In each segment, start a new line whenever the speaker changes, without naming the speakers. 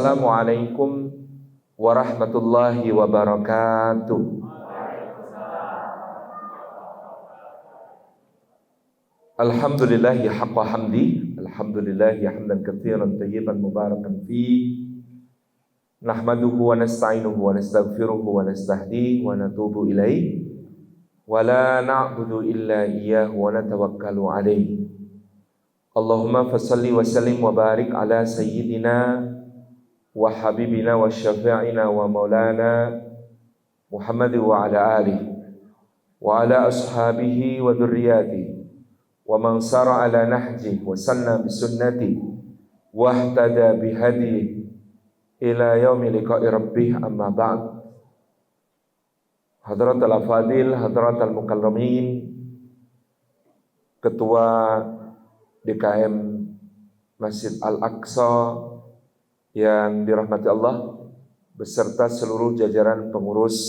Assalamualaikum warahmatullahi wabarakatuh. Alhamdulillahi haqqa hamdi, alhamdulillahi hamdan katsiran tayyiban mubarakan fi. Nahmaduhu wa nasta'inuhu wa nastaghfiruhu wa nastahdihi wa natubu ilaihi wa la na'budu illa iyyahu wa natawakkalu alaihi. Allahumma fassalli wa sallim wa barik ala sayyidina wa habibina wa syafi'ina wa maulana Muhammad wa ala alihi wa ala ashabihi wa dhurriyyatihi wa man sara ala nahji wa sanna bi sunnati wa ihtada bi hadihi ila yaumi liqa'i rabbih, amma ba'd. Hadratul afadil, hadratul mukarramin, Ketua DKM Masjid Al-Aqsa yang dirahmati Allah, beserta seluruh jajaran pengurus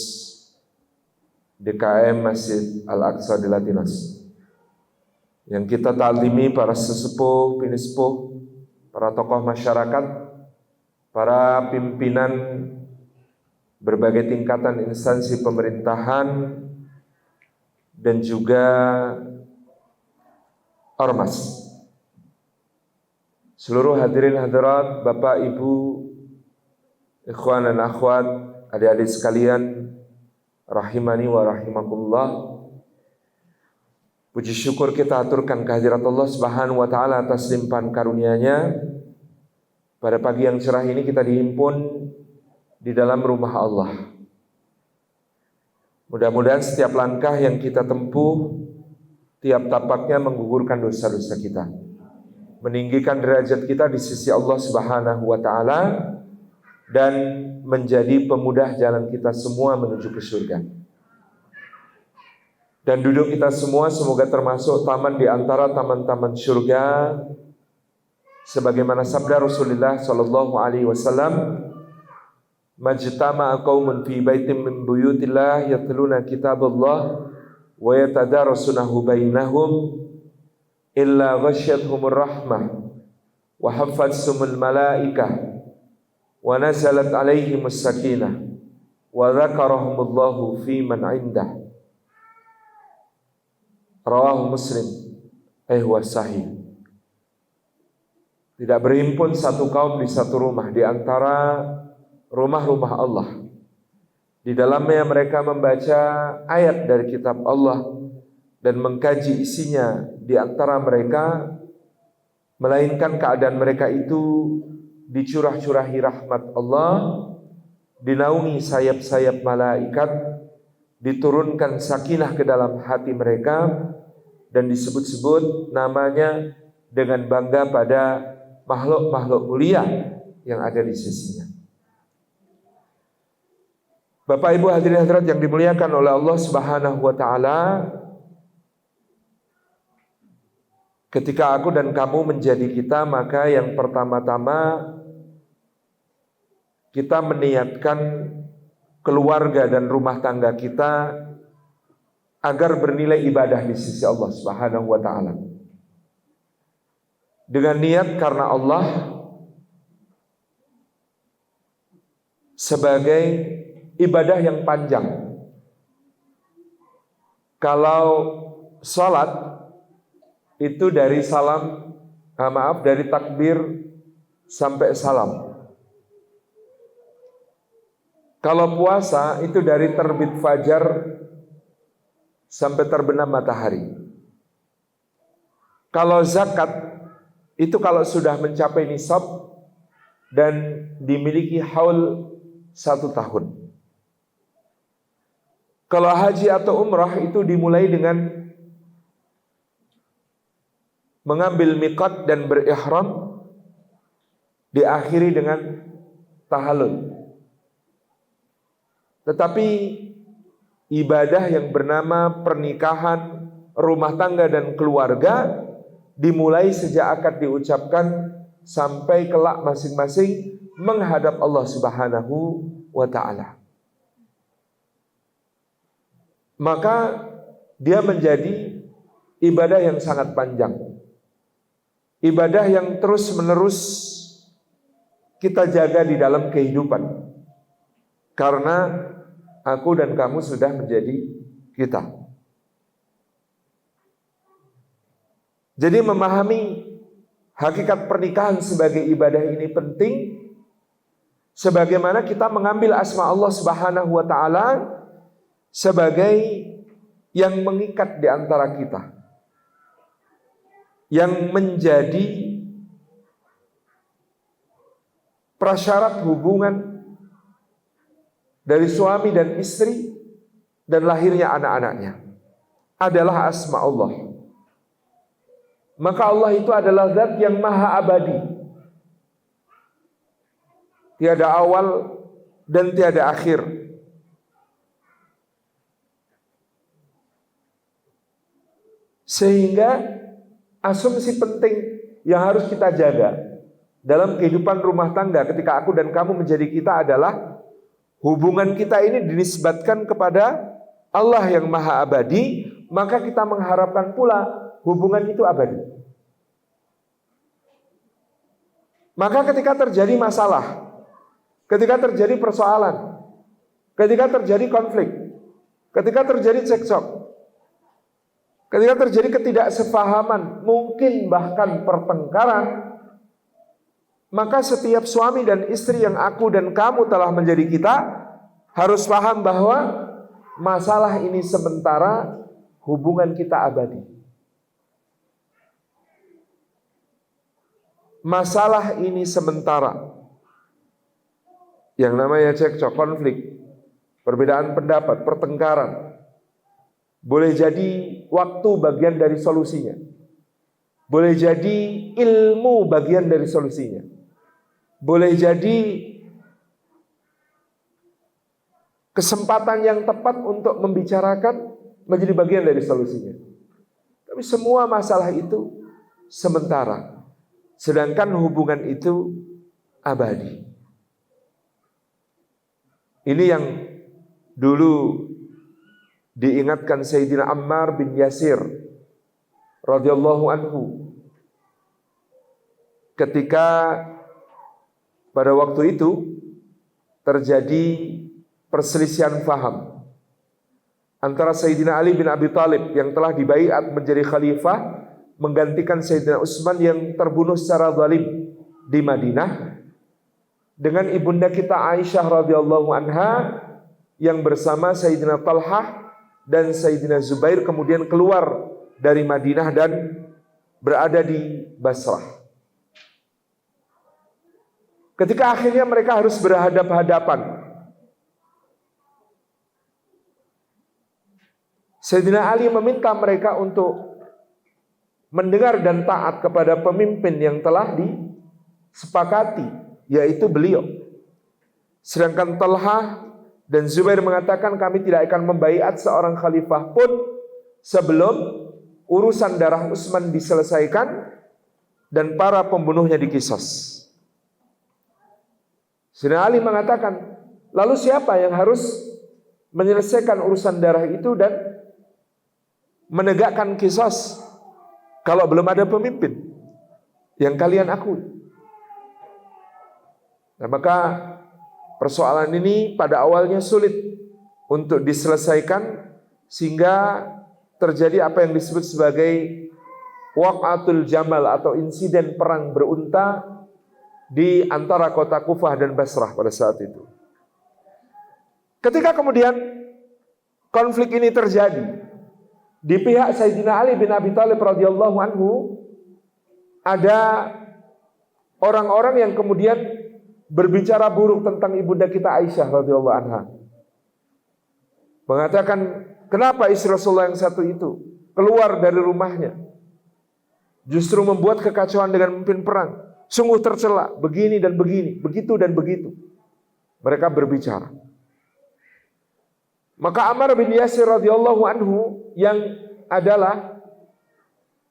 DKM Masjid Al-Aqsa di Latinas, yang kita ta'limi para sesepuh, pinispuh, para tokoh masyarakat, para pimpinan berbagai tingkatan instansi pemerintahan, dan juga ormas. Seluruh hadirin hadirat, Bapak Ibu, ikhwan dan akhwat, adik-adik sekalian, rahimani wa rahimakumullah. Puji syukur kita aturkan kehadirat Allah Subhanahu wa taala atas limpahan karunia-Nya. Pada pagi yang cerah ini kita dihimpun di dalam rumah Allah. Mudah-mudahan setiap langkah yang kita tempuh, tiap tapaknya menggugurkan dosa-dosa kita, meninggikan derajat kita di sisi Allah Subhanahu wa taala, dan menjadi pemudah jalan kita semua menuju ke surga. Dan duduk kita semua semoga termasuk taman di antara taman-taman surga, sebagaimana sabda Rasulullah sallallahu alaihi wasallam, majtama'a qaumun fi baitin min buyutillah yatluna kitaballah wa yatadarasunahu bainahum illa ghasyyathumur rahmah wa hafathumul malaikah wa nazalat alaihimus sakinah wa dzakarahumullahu fi man 'indah. Rawahu Muslim wa sahih. Tidak berhimpun satu kaum di satu rumah di antara rumah-rumah Allah, di dalamnya mereka membaca ayat dari kitab Allah dan mengkaji isinya di antara mereka, melainkan keadaan mereka itu dicurah-curahi rahmat Allah, dinaungi sayap-sayap malaikat, diturunkan sakinah ke dalam hati mereka, dan disebut-sebut namanya dengan bangga pada makhluk-makhluk mulia yang ada di sisinya. Bapak Ibu hadirin hadirat yang dimuliakan oleh Allah Subhanahu wa taala, ketika aku dan kamu menjadi kita, maka yang pertama-tama kita meniatkan keluarga dan rumah tangga kita agar bernilai ibadah di sisi Allah Subhanahu wa taala. Dengan niat karena Allah, sebagai ibadah yang panjang. Kalau salat itu dari dari takbir sampai salam. Kalau puasa itu dari terbit fajar sampai terbenam matahari. Kalau zakat itu kalau sudah mencapai nisab dan dimiliki haul 1 tahun. Kalau haji atau umrah itu dimulai dengan mengambil miqat dan berihram, diakhiri dengan tahallul. Tetapi ibadah yang bernama pernikahan, rumah tangga dan keluarga dimulai sejak akad diucapkan sampai kelak masing-masing menghadap Allah Subhanahu wa ta'ala. Maka dia menjadi ibadah yang sangat panjang, ibadah yang terus menerus kita jaga di dalam kehidupan. Karena aku dan kamu sudah menjadi kita. Jadi memahami hakikat pernikahan sebagai ibadah ini penting, sebagaimana kita mengambil asma Allah Subhanahu wa taala sebagai yang mengikat di antara kita, yang menjadi prasyarat hubungan dari suami dan istri dan lahirnya anak-anaknya adalah asma Allah. Maka Allah itu adalah zat yang maha abadi, tiada awal dan tiada akhir. Sehingga asumsi penting yang harus kita jaga dalam kehidupan rumah tangga ketika aku dan kamu menjadi kita adalah hubungan kita ini dinisbatkan kepada Allah yang maha abadi, maka kita mengharapkan pula hubungan itu abadi. Maka ketika terjadi masalah, ketika terjadi persoalan, ketika terjadi konflik, ketika terjadi cekcok, ketika terjadi ketidaksepahaman, mungkin bahkan pertengkaran, maka setiap suami dan istri yang aku dan kamu telah menjadi kita harus paham bahwa masalah ini sementara, hubungan kita abadi. Masalah ini sementara. Yang namanya cekcok, konflik, perbedaan pendapat, pertengkaran, boleh jadi waktu bagian dari solusinya. Boleh jadi ilmu bagian dari solusinya. Boleh jadi kesempatan yang tepat untuk membicarakan menjadi bagian dari solusinya. Tapi semua masalah itu sementara. Sedangkan hubungan itu abadi. Ini yang dulu diingatkan Sayyidina Ammar bin Yasir radhiyallahu anhu ketika pada waktu itu terjadi perselisihan faham antara Sayyidina Ali bin Abi Thalib yang telah dibaiat menjadi khalifah menggantikan Sayyidina Utsman yang terbunuh secara zalim di Madinah, dengan ibunda kita Aisyah radhiyallahu anha yang bersama Sayyidina Talhah dan Sayyidina Zubair kemudian keluar dari Madinah dan berada di Basrah. Ketika akhirnya mereka harus berhadap-hadapan, Sayyidina Ali meminta mereka untuk mendengar dan taat kepada pemimpin yang telah disepakati, yaitu beliau. Sedangkan Talhah dan Zubair mengatakan kami tidak akan membaiat seorang khalifah pun sebelum urusan darah Utsman diselesaikan dan para pembunuhnya dikisos. Sayyidina Ali mengatakan, lalu siapa yang harus menyelesaikan urusan darah itu dan menegakkan kisos kalau belum ada pemimpin yang kalian akui? Nah, maka persoalan ini pada awalnya sulit untuk diselesaikan sehingga terjadi apa yang disebut sebagai waqatul Jamal atau insiden perang berunta di antara kota Kufah dan Basrah pada saat itu. Ketika kemudian konflik ini terjadi, di pihak Sayyidina Ali bin Abi Thalib radhiyallahu anhu ada orang-orang yang kemudian berbicara buruk tentang ibunda kita Aisyah radhiyallahu anha. Mengatakan, kenapa istri Rasulullah yang satu itu keluar dari rumahnya justru membuat kekacauan dengan memimpin perang. Sungguh tercela, begini dan begini, begitu dan begitu. Mereka berbicara. Maka Ammar bin Yasir radhiyallahu anhu yang adalah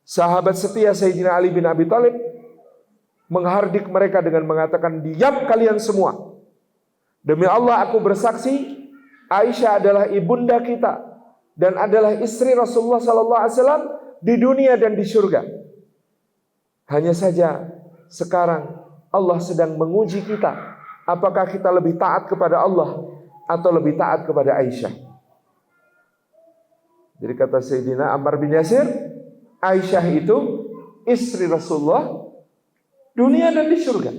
sahabat setia Sayyidina Ali bin Abi Thalib menghardik mereka dengan mengatakan, diam kalian semua. Demi Allah aku bersaksi, Aisyah adalah ibunda kita dan adalah istri Rasulullah SAW di dunia dan di surga. Hanya saja sekarang Allah sedang menguji kita, apakah kita lebih taat kepada Allah atau lebih taat kepada Aisyah. Jadi kata Sayyidina Ammar bin Yasir, Aisyah itu istri Rasulullah dunia dan di surga.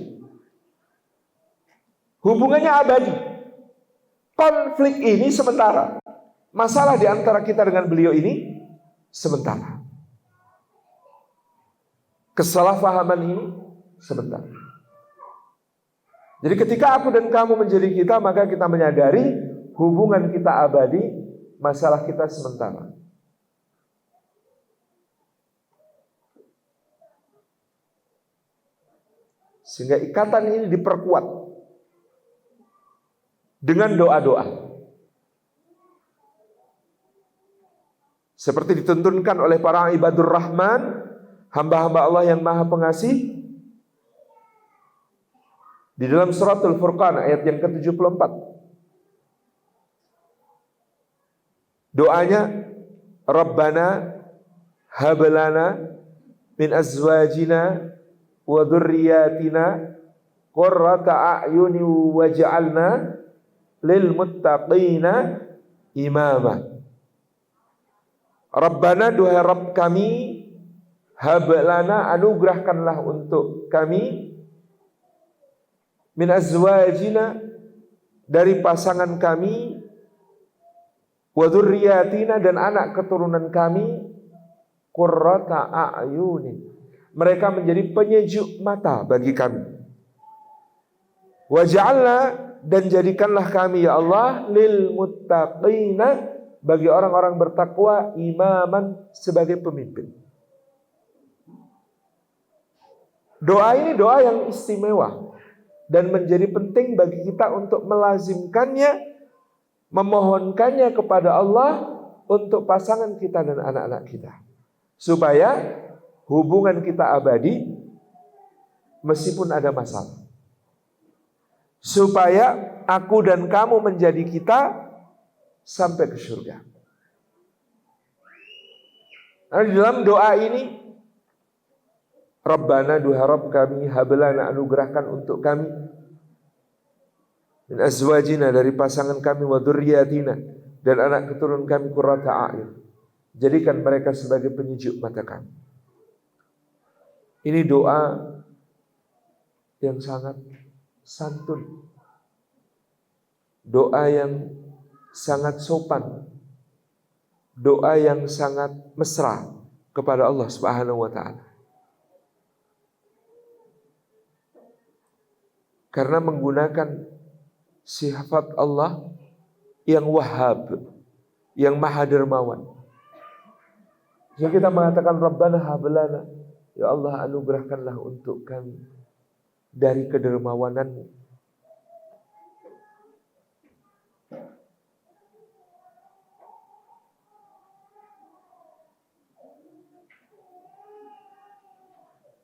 Hubungannya abadi. Konflik ini sementara. Masalah di antara kita dengan beliau ini sementara. Kesalahpahaman ini sebentar. Jadi ketika aku dan kamu menjadi kita, maka kita menyadari hubungan kita abadi, masalah kita sementara. Sehingga ikatan ini diperkuat dengan doa-doa. Seperti dituntunkan oleh para ibadur Rahman, hamba-hamba Allah yang maha pengasih, di dalam suratul Furqan ayat yang ke-74. Doanya, Rabbana hablana min azwajina wa dzurriyyatina qurrata a'yuni waj'alna lil muttaqina imama. Rabbana, duhai Rabb kami, hablana, anugerahkanlah untuk kami, min azwajina, dari pasangan kami, wa dzurriyyatina, dan anak keturunan kami, qurrata a'yunin, mereka menjadi penyejuk mata bagi kami. Waj'alna, dan jadikanlah kami ya Allah, lil muttaqina, bagi orang-orang bertakwa, imaman, sebagai pemimpin. Doa ini doa yang istimewa dan menjadi penting bagi kita untuk melazimkannya, memohonkannya kepada Allah untuk pasangan kita dan anak-anak kita, supaya hubungan kita abadi meskipun ada masalah, supaya aku dan kamu menjadi kita sampai ke surga. Nah, di dalam doa ini, Rabbana, duha Rabb kami, hablana, anugerahkan untuk kami, min azwajina, dari pasangan kami, wa dzurriyyatina, dan anak keturunan kami, qurrata a'yun, jadikan mereka sebagai penyejuk mata kami. Ini doa yang sangat santun, doa yang sangat sopan, doa yang sangat mesra kepada Allah Subhanahu wa ta'ala. Karena menggunakan sifat Allah yang Wahhab, yang Maha Dermawan. Jadi kita mengatakan Rabbana hablana, ya Allah, anugerahkanlah untuk kami dari kedermawanan-Mu.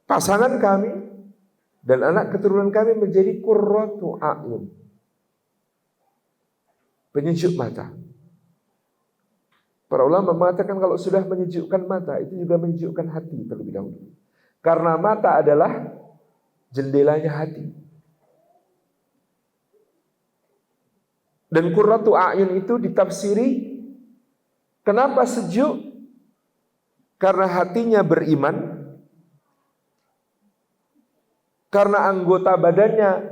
Pasangan kami dan anak keturunan kami menjadi qurratu a'yun, penyejuk mata. Para ulama mengatakan kalau sudah menyejukkan mata, itu juga menyejukkan hati terlebih dahulu. Karena mata adalah jendelanya hati. Dan qurratu a'yun itu ditafsiri, kenapa sejuk? Karena hatinya beriman, karena anggota badannya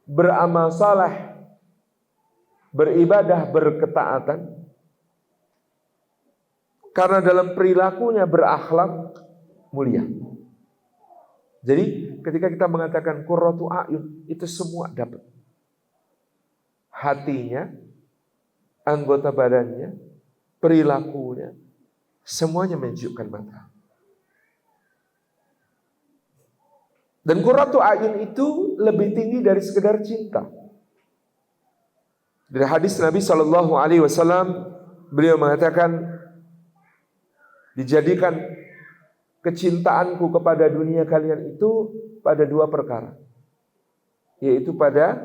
beramal saleh, beribadah, berketaatan, karena dalam perilakunya berakhlak mulia. Jadi ketika kita mengatakan qurratu a'yun, itu semua dapat. Hatinya, anggota badannya, perilakunya, semuanya menunjukkan mata. Dan qurratu a'yun itu lebih tinggi dari sekedar cinta. Dari hadis Nabi SAW, beliau mengatakan, dijadikan kecintaanku kepada dunia kalian itu pada dua perkara, yaitu pada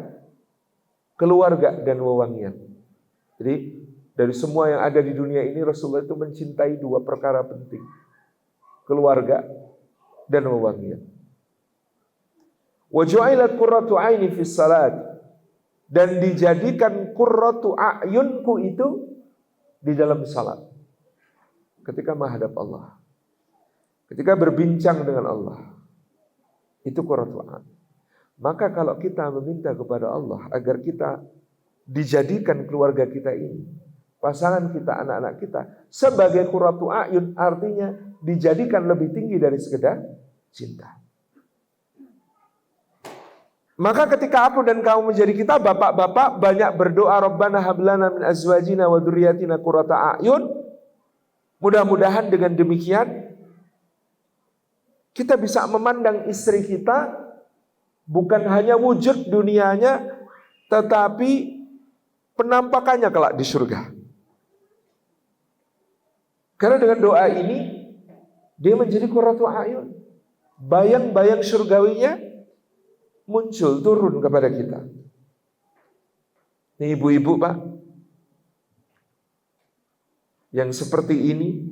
keluarga dan wewangian. Jadi dari semua yang ada di dunia ini, Rasulullah itu mencintai dua perkara penting, keluarga dan wewangian. Wa ju'ilat qurratu aini fis salat, dan dijadikan qurratu a'yunku itu di dalam salat. Ketika menghadap Allah, ketika berbincang dengan Allah, itu qurratu a'yun. Maka kalau kita meminta kepada Allah agar kita dijadikan keluarga kita ini, pasangan kita, anak-anak kita sebagai qurratu a'yun, artinya dijadikan lebih tinggi dari sekedar cinta. Maka ketika aku dan kamu menjadi kita, bapak-bapak banyak berdoa, Rabbana hablana min azwajina wa dzurriyyatina qurrata a'yun. Mudah-mudahan dengan demikian kita bisa memandang istri kita bukan hanya wujud dunianya, tetapi penampakannya kelak di surga. Karena dengan doa ini dia menjadi qurratu a'yun. Bayang-bayang surgawinya muncul, turun kepada kita. Ini ibu-ibu Pak, yang seperti ini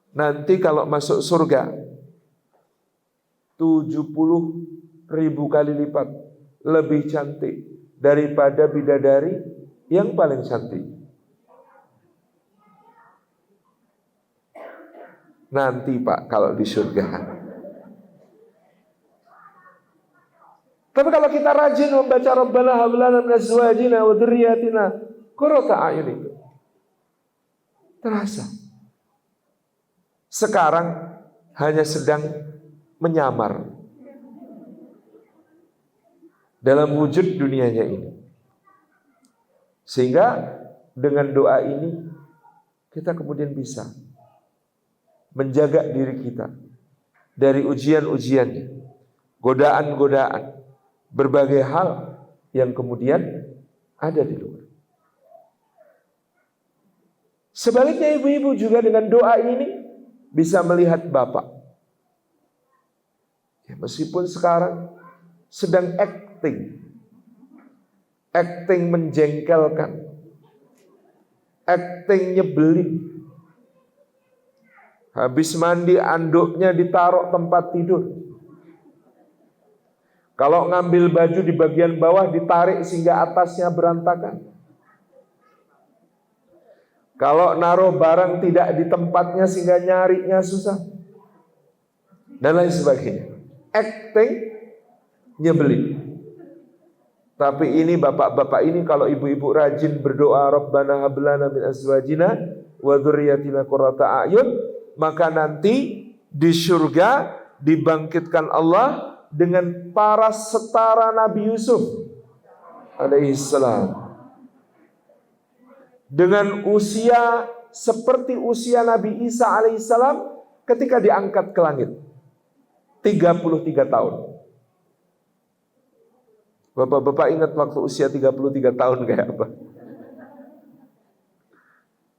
nanti kalau masuk surga 70.000 kali lipat lebih cantik daripada bidadari yang paling cantik. Nanti Pak kalau di surga. Tapi kalau kita rajin membaca Rabbana hablana min azwajina wa dzurriyyatina qurrata a'yun, itu terasa. Sekarang hanya sedang menyamar dalam wujud dunianya ini. Sehingga dengan doa ini kita kemudian bisa menjaga diri kita dari ujian-ujiannya, godaan-godaan, berbagai hal yang kemudian ada di luar. Sebaliknya ibu-ibu juga dengan doa ini bisa melihat bapak. Ya, meskipun sekarang sedang acting menjengkelkan, acting nyebelin. Habis mandi anduknya ditaruh tempat tidur. Kalau ngambil baju di bagian bawah ditarik sehingga atasnya berantakan. Kalau naruh barang tidak di tempatnya sehingga nyarinya susah. Dan lain sebagainya. Acting nyebelin. Tapi ini bapak-bapak ini kalau ibu-ibu rajin berdoa Rabbana hablana min azwajina wa dzurriyyatina qurrata a'yun, maka nanti di surga dibangkitkan Allah dengan para setara Nabi Yusuf alaihissalam, dengan usia seperti usia Nabi Isa alaihissalam ketika diangkat ke langit, 33 tahun. Bapak-bapak ingat waktu usia 33 tahun kayak apa?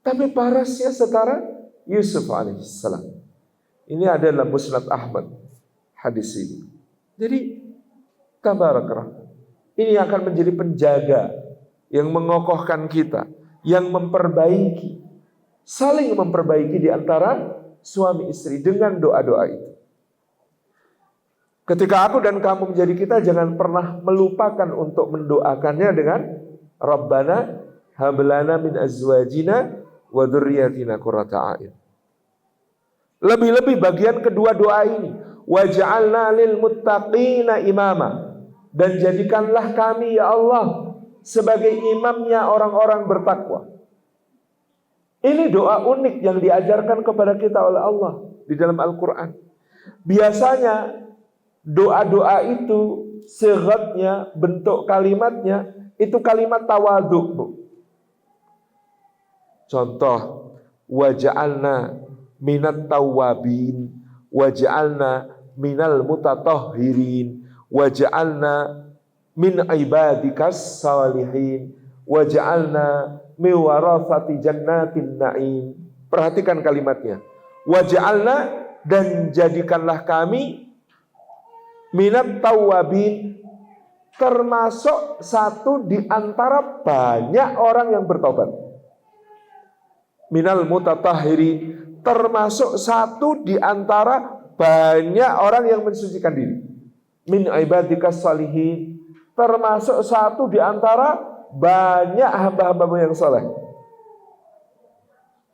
Tapi parasnya setara Yusuf alaihissalam. Ini adalah Musnad Ahmad hadis ini. Jadi tabarakallah, ini akan menjadi penjaga yang mengokohkan kita, yang memperbaiki, saling memperbaiki di antara suami istri dengan doa-doa itu. Ketika aku dan kamu menjadi kita, jangan pernah melupakan untuk mendoakannya dengan Rabbana hablana min azwajina wa dzurriyyatina qurrata a'yun. Lebih-lebih bagian kedua doa ini, waj'alna lil muttaqina imama, dan jadikanlah kami ya Allah sebagai imamnya orang-orang bertakwa. Ini doa unik yang diajarkan kepada kita oleh Allah di dalam Al-Quran. Biasanya doa-doa itu sighatnya, bentuk kalimatnya itu kalimat tawadhu, Bu. Contoh, waj'alna minat tawabin, waj'alna minal mutatahhirin, waj'alna min ibadikas salihin, waj'alna min warathati jannatin na'im. Perhatikan kalimatnya. Waj'alna, dan jadikanlah kami minat tawabin, termasuk satu di antara banyak orang yang bertobat. Minal mutatahhirin, termasuk satu di antara banyak orang yang mensucikan diri, min ibadikas salihin, termasuk satu di antara banyak hamba-hambamu yang saleh.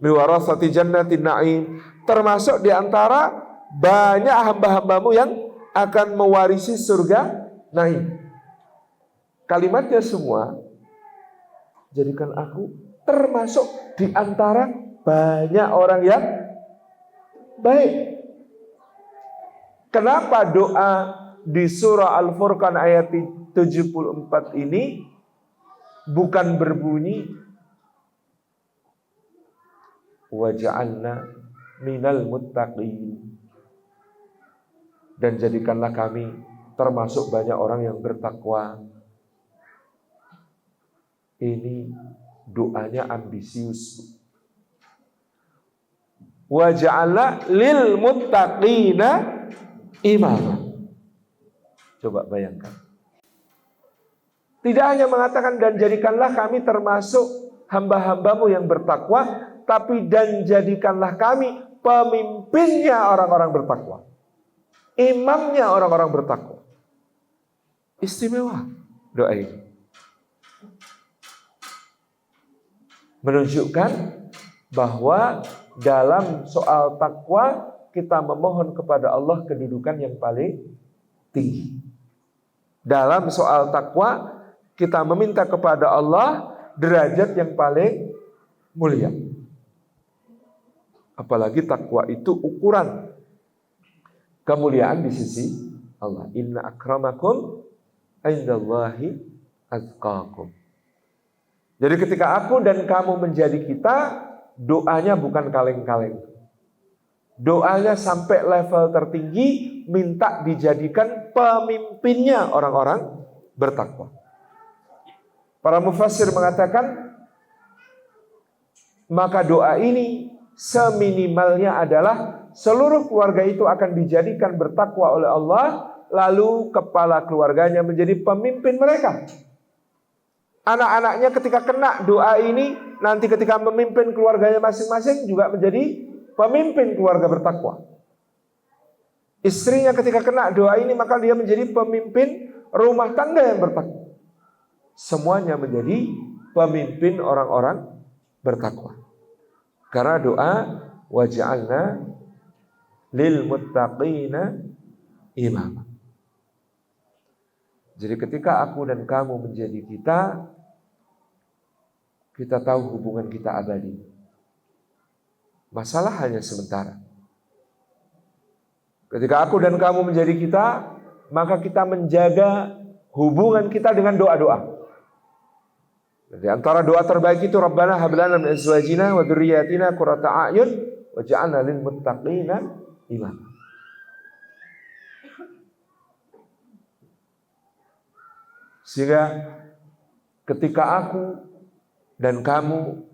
Biwarasati jannatin na'im, termasuk di antara banyak hamba-hambamu yang akan mewarisi surga naim. Kalimatnya semua, jadikan aku termasuk di antara banyak orang yang baik. Kenapa doa di surah Al-Furqan ayat 74 ini bukan berbunyi waja'alna minal muttaqin, dan jadikanlah kami termasuk banyak orang yang bertakwa. Ini doanya ambisius. Waja'alna lil muttaqina imama. Coba bayangkan. Tidak hanya mengatakan dan jadikanlah kami termasuk hamba-hambamu yang bertakwa, tapi dan jadikanlah kami pemimpinnya orang-orang bertakwa, imamnya orang-orang bertakwa. Istimewa doa ini. Menunjukkan bahwa dalam soal takwa kita memohon kepada Allah kedudukan yang paling tinggi. Dalam soal takwa kita meminta kepada Allah derajat yang paling mulia. Apalagi takwa itu ukuran kemuliaan di sisi Allah. Inna akramakum indallahi atqakum. Jadi ketika aku dan kamu menjadi kita, doanya bukan kaleng-kaleng. Doanya sampai level tertinggi, minta dijadikan pemimpinnya orang-orang bertakwa. Para mufassir mengatakan, maka doa ini seminimalnya adalah seluruh keluarga itu akan dijadikan bertakwa oleh Allah, lalu kepala keluarganya menjadi pemimpin mereka. Anak-anaknya ketika kena doa ini, nanti ketika memimpin keluarganya masing-masing juga menjadi pemimpin keluarga bertakwa. Istrinya ketika kena doa ini, maka dia menjadi pemimpin rumah tangga yang bertakwa. Semuanya menjadi pemimpin orang-orang bertakwa. Karena doa waj'alna lil muttaqina imama. Jadi ketika aku dan kamu menjadi kita tahu hubungan kita abadi. Masalah hanya sementara. Ketika aku dan kamu menjadi kita, maka kita menjaga hubungan kita dengan doa-doa. Di antara doa terbaik itu Rabbana hab lana min azwajina wa dzurriyyatina qurrata a'yun waj'alna lil muttaqina imama. Sehingga ketika aku dan kamu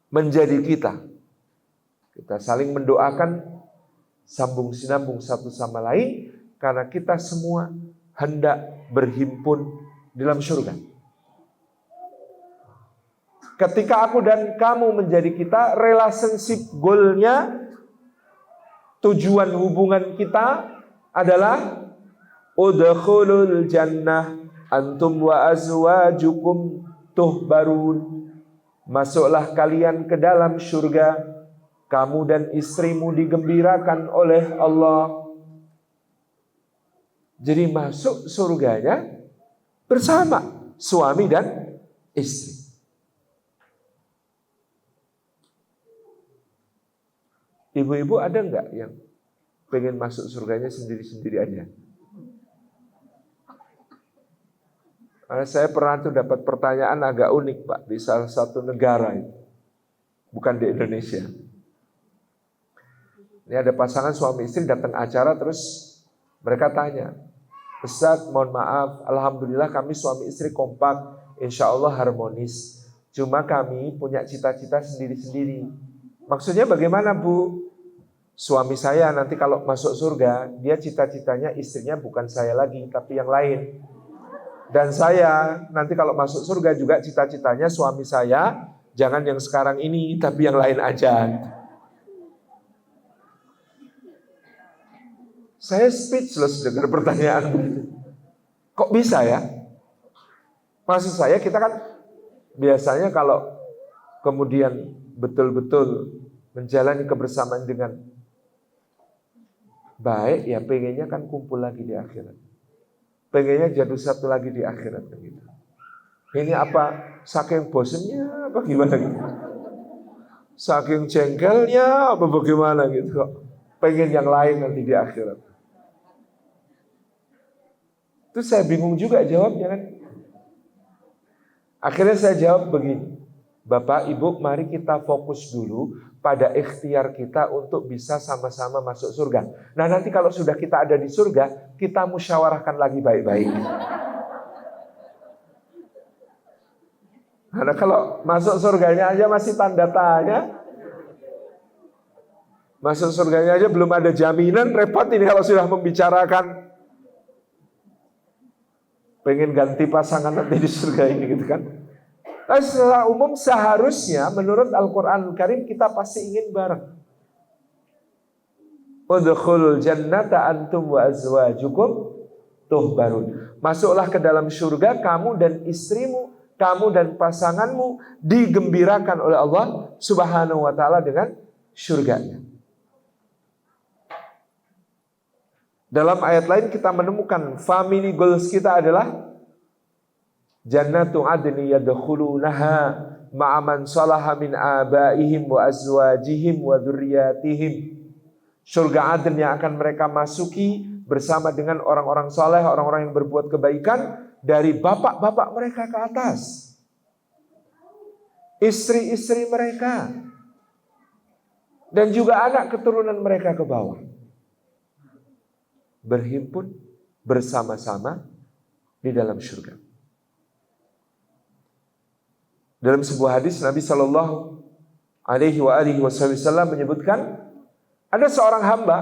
menjadi kita saling mendoakan, sambung sinambung satu sama lain, karena kita semua hendak berhimpun dalam surga. Ketika aku dan kamu menjadi kita, relationship goalnya, tujuan hubungan kita adalah udkhulul jannah antum wa azwajukum tuhbarun. Masuklah kalian ke dalam surga, kamu dan istrimu digembirakan oleh Allah. Jadi masuk surganya bersama suami dan istri. Ibu-ibu ada enggak yang pengen masuk surganya sendiri-sendiri aja? Saya pernah tuh dapat pertanyaan agak unik, Pak, di salah satu negara itu. Bukan di Indonesia. Ini ada pasangan suami istri datang acara, terus mereka tanya, Ustaz, mohon maaf, alhamdulillah kami suami istri kompak, insya Allah harmonis. Cuma kami punya cita-cita sendiri-sendiri. Maksudnya bagaimana, Bu? Suami saya nanti kalau masuk surga, dia cita-citanya istrinya bukan saya lagi, tapi yang lain. Dan saya nanti kalau masuk surga juga cita-citanya suami saya jangan yang sekarang ini, tapi yang lain aja. Saya speechless dengar pertanyaan begitu. Kok bisa ya? Maksud saya kita kan biasanya kalau kemudian betul-betul menjalani kebersamaan dengan baik, ya pengennya kan kumpul lagi di akhirat. Pengennya jatuh satu lagi di akhirat begitu. Ini apa? Saking bosennya apa gimana gitu? Saking jengkelnya apa bagaimana gitu kok? Pengen yang lain nanti di akhirat. Itu saya bingung juga jawabnya kan. Akhirnya saya jawab begini. Bapak, Ibu, mari kita fokus dulu pada ikhtiar kita untuk bisa sama-sama masuk surga. Nah, nanti kalau sudah kita ada di surga, kita musyawarahkan lagi baik-baik. Karena kalau masuk surganya aja masih tanda tanya. Masuk surganya aja belum ada jaminan, repot ini kalau sudah membicarakan pengen ganti pasangan nanti di surga ini gitu kan. Nah, secara umum seharusnya menurut Al-Quran Karim kita pasti ingin bareng. Udkhulul jannata antum wa azwajukum tuhbarun. Masuklah ke dalam surga kamu dan istrimu, kamu dan pasanganmu digembirakan oleh Allah Subhanahu wa taala dengan surganya. Dalam ayat lain kita menemukan family goals kita adalah Jannatu adni yadkhulunaha ma'a man salaha min abaihim wa azwajihim wa dzurriyyatihim. Surga Aden yang akan mereka masuki bersama dengan orang-orang saleh, orang-orang yang berbuat kebaikan dari bapak-bapak mereka ke atas. Istri-istri mereka dan juga anak keturunan mereka ke bawah. Berhimpun bersama-sama di dalam surga. Dalam sebuah hadis Nabi Shallallahu Alaihi Wasallam menyebutkan ada seorang hamba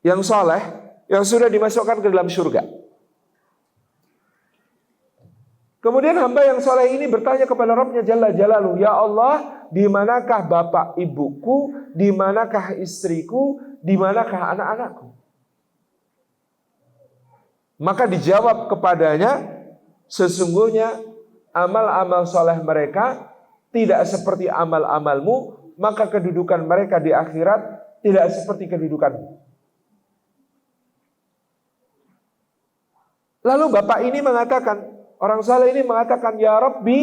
yang soleh yang sudah dimasukkan ke dalam surga. Kemudian hamba yang soleh ini bertanya kepada Rabbnya Jalla Jalaluhu, ya Allah, di manakah bapak ibuku, di manakah istriku, di manakah anak-anakku? Maka dijawab kepadanya, sesungguhnya amal-amal soleh mereka tidak seperti amal-amalmu, maka kedudukan mereka di akhirat tidak seperti kedudukanmu. Lalu bapak ini mengatakan, orang soleh ini mengatakan, ya Rabbi,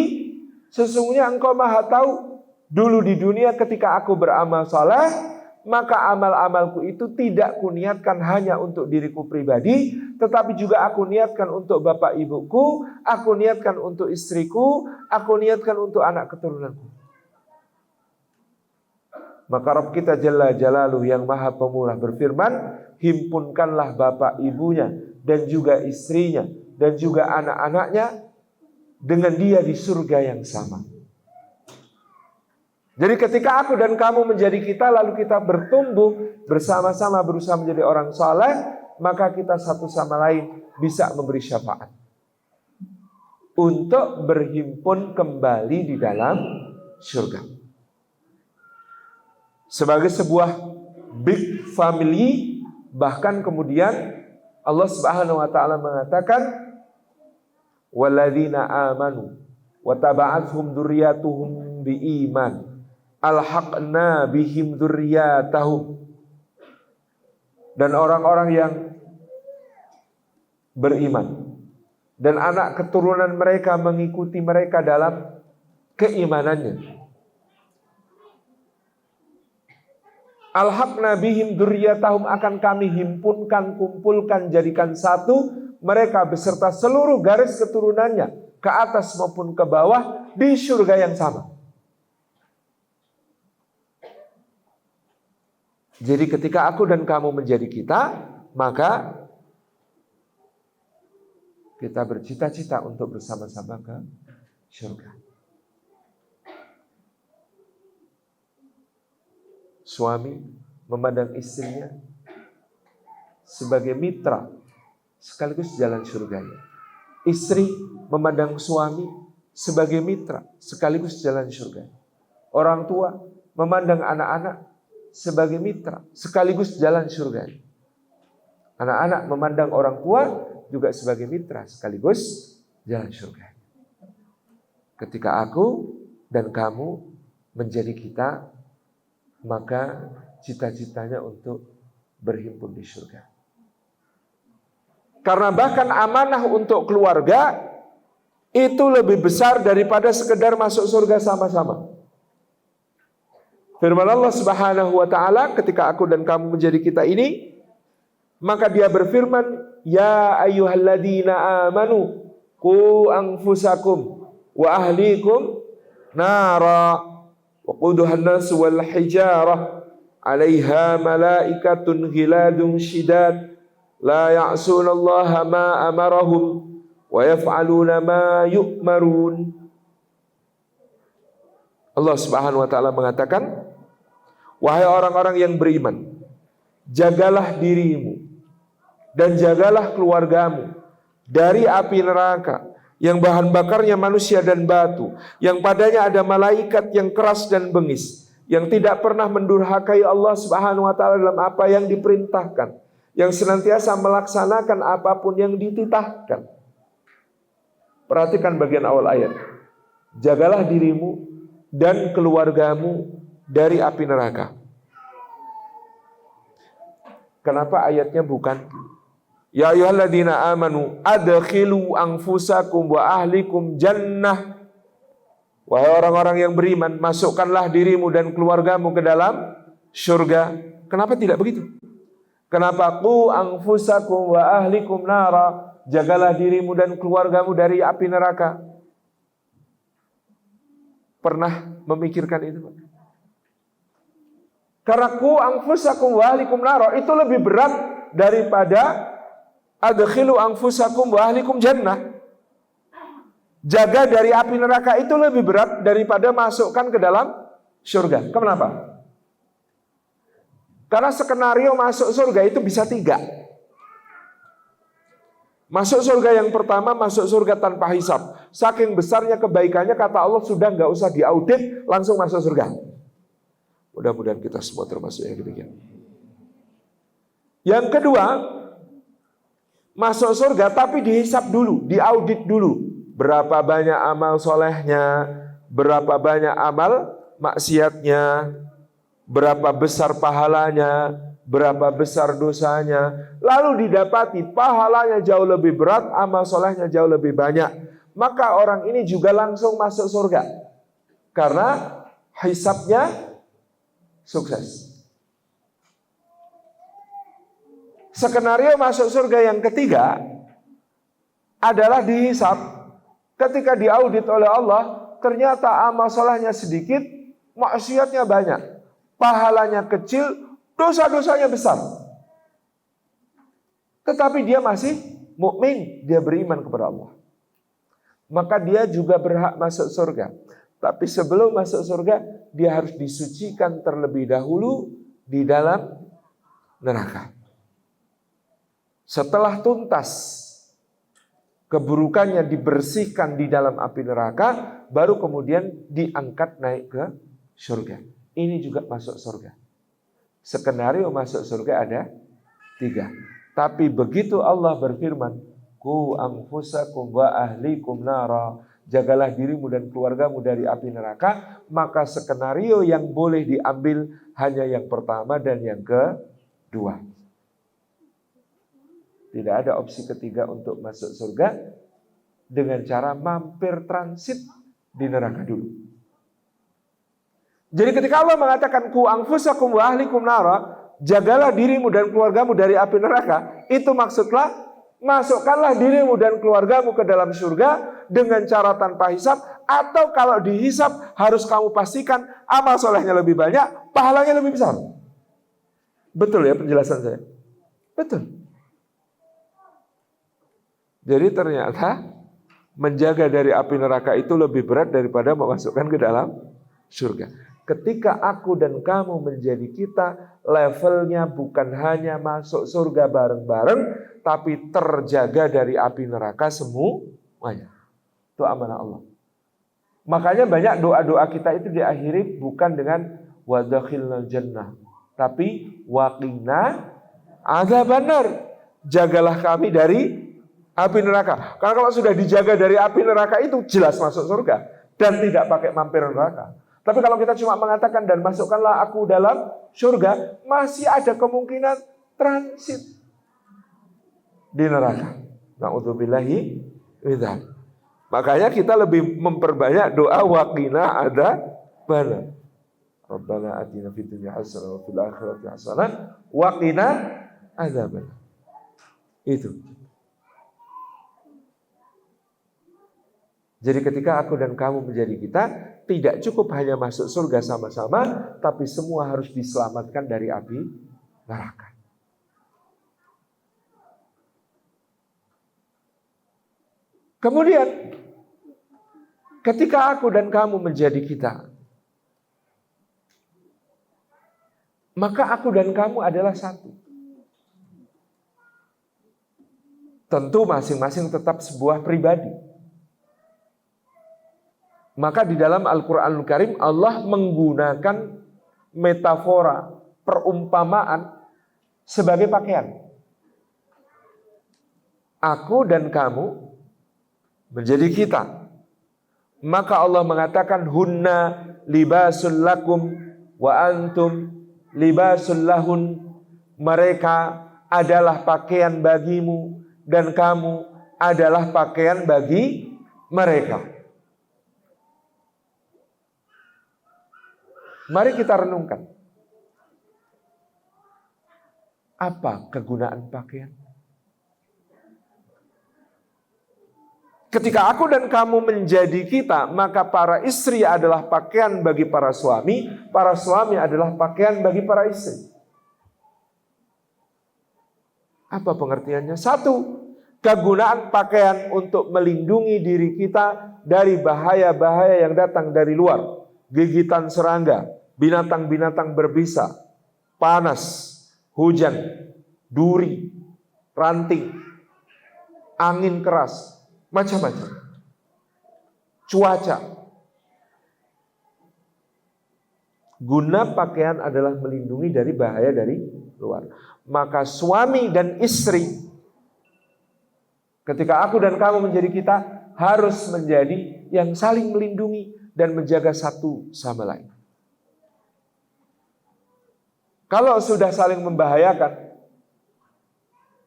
sesungguhnya engkau maha tahu, dulu di dunia ketika aku beramal soleh, maka amal-amalku itu tidak kuniatkan hanya untuk diriku pribadi, tetapi juga aku niatkan untuk bapak ibuku, aku niatkan untuk istriku, aku niatkan untuk anak keturunanku. Maka Rabb kita Jalla Jalaluhu yang maha pemurah berfirman, himpunkanlah bapak ibunya dan juga istrinya dan juga anak-anaknya dengan dia di surga yang sama. Jadi ketika aku dan kamu menjadi kita, lalu kita bertumbuh bersama-sama berusaha menjadi orang saleh, maka kita satu sama lain bisa memberi syafaat untuk berhimpun kembali di dalam surga. Sebagai sebuah big family, bahkan kemudian Allah Subhanahu wa taala mengatakan, walladzina amanu wa taba'athum dzurriyyatuhum biiman alhaqna bihim dzurriyyatahum. Dan orang-orang yang beriman dan anak keturunan mereka mengikuti mereka dalam keimanannya. Alhaqna bihim dzurriyyatahum, akan kami himpunkan, kumpulkan, jadikan satu mereka beserta seluruh garis keturunannya ke atas maupun ke bawah di surga yang sama. Jadi ketika aku dan kamu menjadi kita, maka kita bercita-cita untuk bersama-sama ke surga. Suami memandang istrinya sebagai mitra sekaligus jalan surganya. Istri memandang suami sebagai mitra sekaligus jalan surganya. Orang tua memandang anak-anak sebagai mitra sekaligus jalan surga. Anak-anak memandang orang tua juga sebagai mitra sekaligus jalan surga. Ketika aku dan kamu menjadi kita, maka cita-citanya untuk berhimpun di surga. Karena bahkan amanah untuk keluarga itu lebih besar daripada sekedar masuk surga sama-sama. Firman Allah Subhanahu wa taala, ketika aku dan kamu menjadi kita ini, maka dia berfirman, ya ayyuhalladzina amanu qu anfusakum wa ahlikum nara wa quduhan nas wal hijarah 'alaiha malaikatun ghiladun syidad la ya'sunallaha ma amarahum wa yaf'aluna ma yu'marun. Allah Subhanahu wa taala mengatakan, wahai orang-orang yang beriman, jagalah dirimu dan jagalah keluargamu dari api neraka yang bahan bakarnya manusia dan batu, yang padanya ada malaikat yang keras dan bengis, yang tidak pernah mendurhakai Allah Subhanahu wa taala dalam apa yang diperintahkan, yang senantiasa melaksanakan apapun yang dititahkan. Perhatikan bagian awal ayat. Jagalah dirimu dan keluargamu dari api neraka. Kenapa ayatnya bukan ya ayyuhalladzina amanu adkhilu anfusakum wa ahlikum jannah. Wahai orang-orang yang beriman, masukkanlah dirimu dan keluargamu ke dalam surga. Kenapa tidak begitu? Kenapa qu anfusakum wa ahlikum nara? Jagalah dirimu dan keluargamu dari api neraka. Pernah memikirkan itu? Karena qu anfusakum wa ahlikum nara itu lebih berat daripada adkhilu anfusakum wa ahlikum jannah. Jaga dari api neraka itu lebih berat daripada masukkan ke dalam surga. Kenapa? Karena skenario masuk surga itu bisa 3. Masuk surga yang pertama, masuk surga tanpa hisab. Saking besarnya kebaikannya, kata Allah, sudah nggak usah diaudit, langsung masuk surga. Mudah-mudahan kita semua termasuk yang demikian. Yang kedua, masuk surga tapi dihisab dulu, diaudit dulu. Berapa banyak amal solehnya, berapa banyak amal maksiatnya, berapa besar pahalanya, berapa besar dosanya. Lalu didapati pahalanya jauh lebih berat, amal solehnya jauh lebih banyak. Maka orang ini juga langsung masuk surga. Karena hisabnya sukses. Skenario masuk surga yang ketiga adalah dihisab. Ketika diaudit oleh Allah, ternyata amal salahnya sedikit, maksiatnya banyak, pahalanya kecil, dosa-dosanya besar. Tetapi dia masih mukmin, dia beriman kepada Allah. Maka dia juga berhak masuk surga. Tapi sebelum masuk surga, dia harus disucikan terlebih dahulu di dalam neraka. Setelah tuntas keburukannya dibersihkan di dalam api neraka, baru kemudian diangkat naik ke surga. Ini juga masuk surga. Skenario masuk surga ada 3. Tapi begitu Allah berfirman, qu anfusakum wa ahlikum nara, jagalah dirimu dan keluargamu dari api neraka, maka skenario yang boleh diambil hanya yang pertama dan yang kedua. Tidak ada opsi ketiga untuk masuk surga dengan cara mampir transit di neraka dulu. Jadi ketika Allah mengatakan qu anfusakum wa ahlikum nara, jagalah dirimu dan keluargamu dari api neraka, itu maksudnya masukkanlah dirimu dan keluargamu ke dalam surga dengan cara tanpa hisab, atau kalau dihisab harus kamu pastikan amal solehnya lebih banyak, pahalanya lebih besar. Betul ya penjelasan saya? Betul. Jadi ternyata menjaga dari api neraka itu lebih berat daripada memasukkan ke dalam surga. Ketika aku dan kamu menjadi kita, levelnya bukan hanya masuk surga bareng-bareng, tapi terjaga dari api neraka semuanya. Itu amanah Allah. Makanya banyak doa-doa kita itu diakhiri bukan dengan wadakhilnal jannah, tapi waqina adzabannar. Jagalah kami dari api neraka. Karena kalau sudah dijaga dari api neraka itu jelas masuk surga dan tidak pakai mampir neraka. Tapi kalau kita cuma mengatakan dan masukkanlah aku dalam surga, masih ada kemungkinan transit di neraka. Na'udzubillahi mindzalik. Makanya kita lebih memperbanyak doa waqina adzabana. Rabbana atina fid dunya hasanah wa fil akhirati hasanah wa qina adzaban. Itu. Jadi ketika aku dan kamu menjadi kita, tidak cukup hanya masuk surga sama-sama, tapi semua harus diselamatkan dari api neraka. Kemudian ketika aku dan kamu menjadi kita, maka aku dan kamu adalah satu. Tentu masing-masing tetap sebuah pribadi. Maka di dalam Al-Quranul Karim Allah menggunakan metafora, perumpamaan sebagai pakaian. Aku dan kamu menjadi kita. Maka Allah mengatakan hunna libasul lakum wa antum libasul lahun. Mereka adalah pakaian bagimu dan kamu adalah pakaian bagi mereka. Mari kita renungkan. Apa kegunaan pakaian? Ketika aku dan kamu menjadi kita, maka para istri adalah pakaian bagi para suami adalah pakaian bagi para istri. Apa pengertiannya? Satu, kegunaan pakaian untuk melindungi diri kita dari bahaya-bahaya yang datang dari luar. Gigitan serangga, binatang-binatang berbisa, panas, hujan, duri, ranting, angin keras, macam-macam. Cuaca. Guna pakaian adalah melindungi dari bahaya dari luar. Maka suami dan istri, ketika aku dan kamu menjadi kita, harus menjadi yang saling melindungi dan menjaga satu sama lain. Kalau sudah saling membahayakan,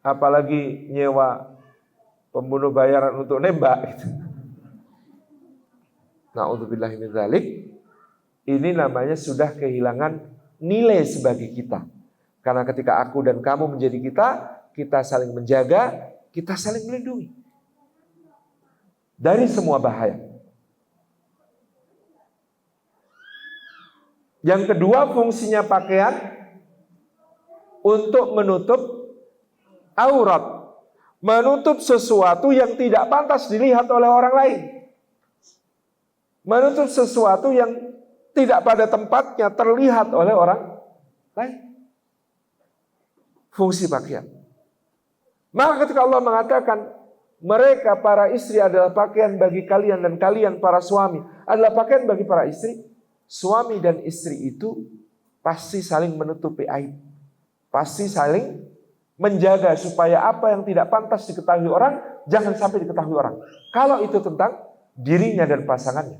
apalagi nyewa pembunuh bayaran untuk nembak, na'udzubillahi min dzalik, ini namanya sudah kehilangan nilai sebagai kita. Karena ketika aku dan kamu menjadi kita, kita saling menjaga, kita saling melindungi dari semua bahaya. Yang kedua, fungsinya pakaian untuk menutup aurat, menutup sesuatu yang tidak pantas dilihat oleh orang lain, menutup sesuatu yang tidak pada tempatnya terlihat oleh orang lain. Fungsi pakaian. Maka ketika Allah mengatakan mereka para istri adalah pakaian bagi kalian dan kalian para suami adalah pakaian bagi para istri, suami dan istri itu pasti saling menutupi aib. Pasti saling menjaga supaya apa yang tidak pantas diketahui orang, jangan sampai diketahui orang. Kalau itu tentang dirinya dan pasangannya,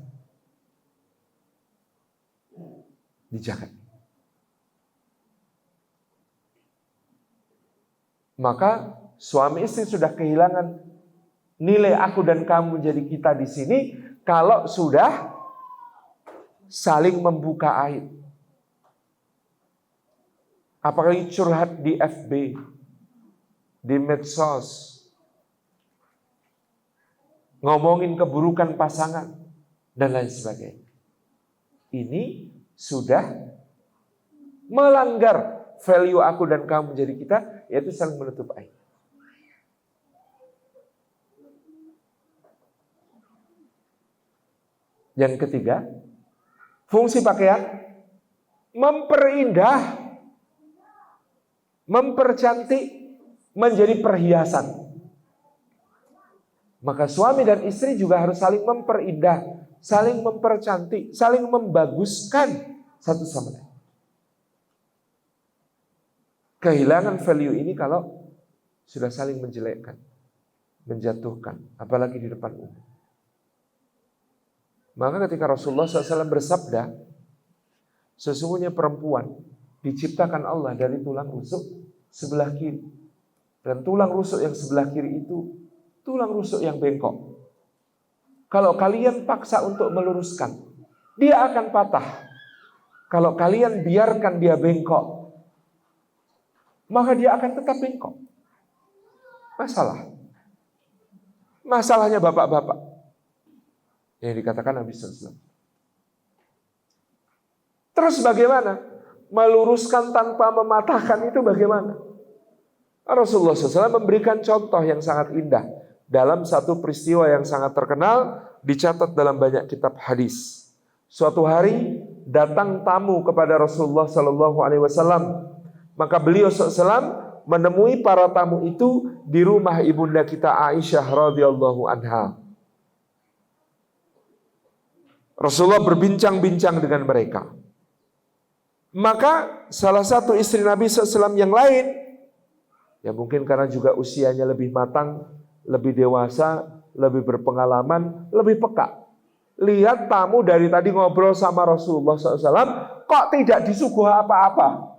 dijaga. Maka suami istri sudah kehilangan nilai aku dan kamu jadi kita di sini kalau sudah saling membuka aib. Apalagi curhat di FB, di medsos, ngomongin keburukan pasangan, dan lain sebagainya. Ini sudah melanggar value aku dan kamu menjadi kita, yaitu saling menutup aib. Yang ketiga, fungsi pakaian memperindah, mempercantik, menjadi perhiasan. Maka suami dan istri juga harus saling memperindah, saling mempercantik, saling membaguskan satu sama lain. Kehilangan value ini kalau sudah saling menjelekkan. menjatuhkan, apalagi di depan umum. Maka ketika Rasulullah SAW bersabda, sesungguhnya perempuan diciptakan Allah dari tulang rusuk sebelah kiri. Dan tulang rusuk yang sebelah kiri itu tulang rusuk yang bengkok. Kalau kalian paksa untuk meluruskan, dia akan patah. Kalau kalian biarkan dia bengkok, maka dia akan tetap bengkok. Masalahnya bapak-bapak yang dikatakan Nabi SAW. Terus bagaimana? Meluruskan tanpa mematahkan itu bagaimana? Rasulullah SAW memberikan contoh yang sangat indah dalam satu peristiwa yang sangat terkenal, dicatat dalam banyak kitab hadis. Suatu hari datang tamu kepada Rasulullah SAW. Maka beliau SAW menemui para tamu itu di rumah ibunda kita Aisyah radhiyallahu anha. Rasulullah berbincang-bincang dengan mereka. Maka salah satu istri Nabi SAW yang lain, ya mungkin karena juga usianya lebih matang, lebih dewasa, lebih berpengalaman, lebih peka. Lihat tamu dari tadi ngobrol sama Rasulullah SAW, kok tidak disuguh apa-apa.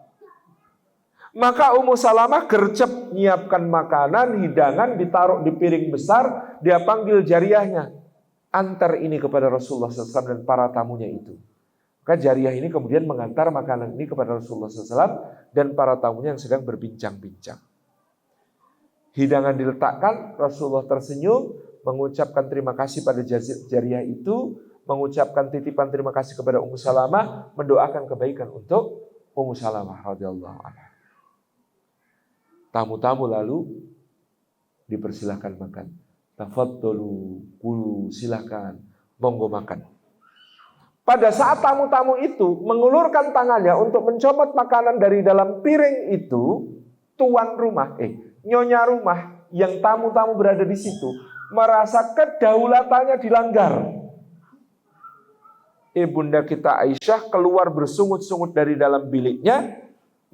Maka Ummu Salamah gercep nyiapkan makanan, hidangan, ditaruh di piring besar. Dia panggil jariyahnya, antar ini kepada Rasulullah SAW dan para tamunya itu. Maka jariyah ini kemudian mengantar makanan ini kepada Rasulullah SAW dan para tamunya yang sedang berbincang-bincang. Hidangan diletakkan, Rasulullah tersenyum, mengucapkan terima kasih pada jariyah itu, mengucapkan titipan terima kasih kepada Ummu Salamah, mendoakan kebaikan untuk Ummu Salamah radhiyallahu anha. Tamu-tamu lalu dipersilahkan makan. Tafadhalu, kulu, silakan, monggo makan. Pada saat tamu-tamu itu mengulurkan tangannya untuk mencomot makanan dari dalam piring itu, tuan rumah, nyonya rumah yang tamu-tamu berada di situ merasa kedaulatannya dilanggar. Ibunda kita Aisyah keluar bersungut-sungut dari dalam biliknya,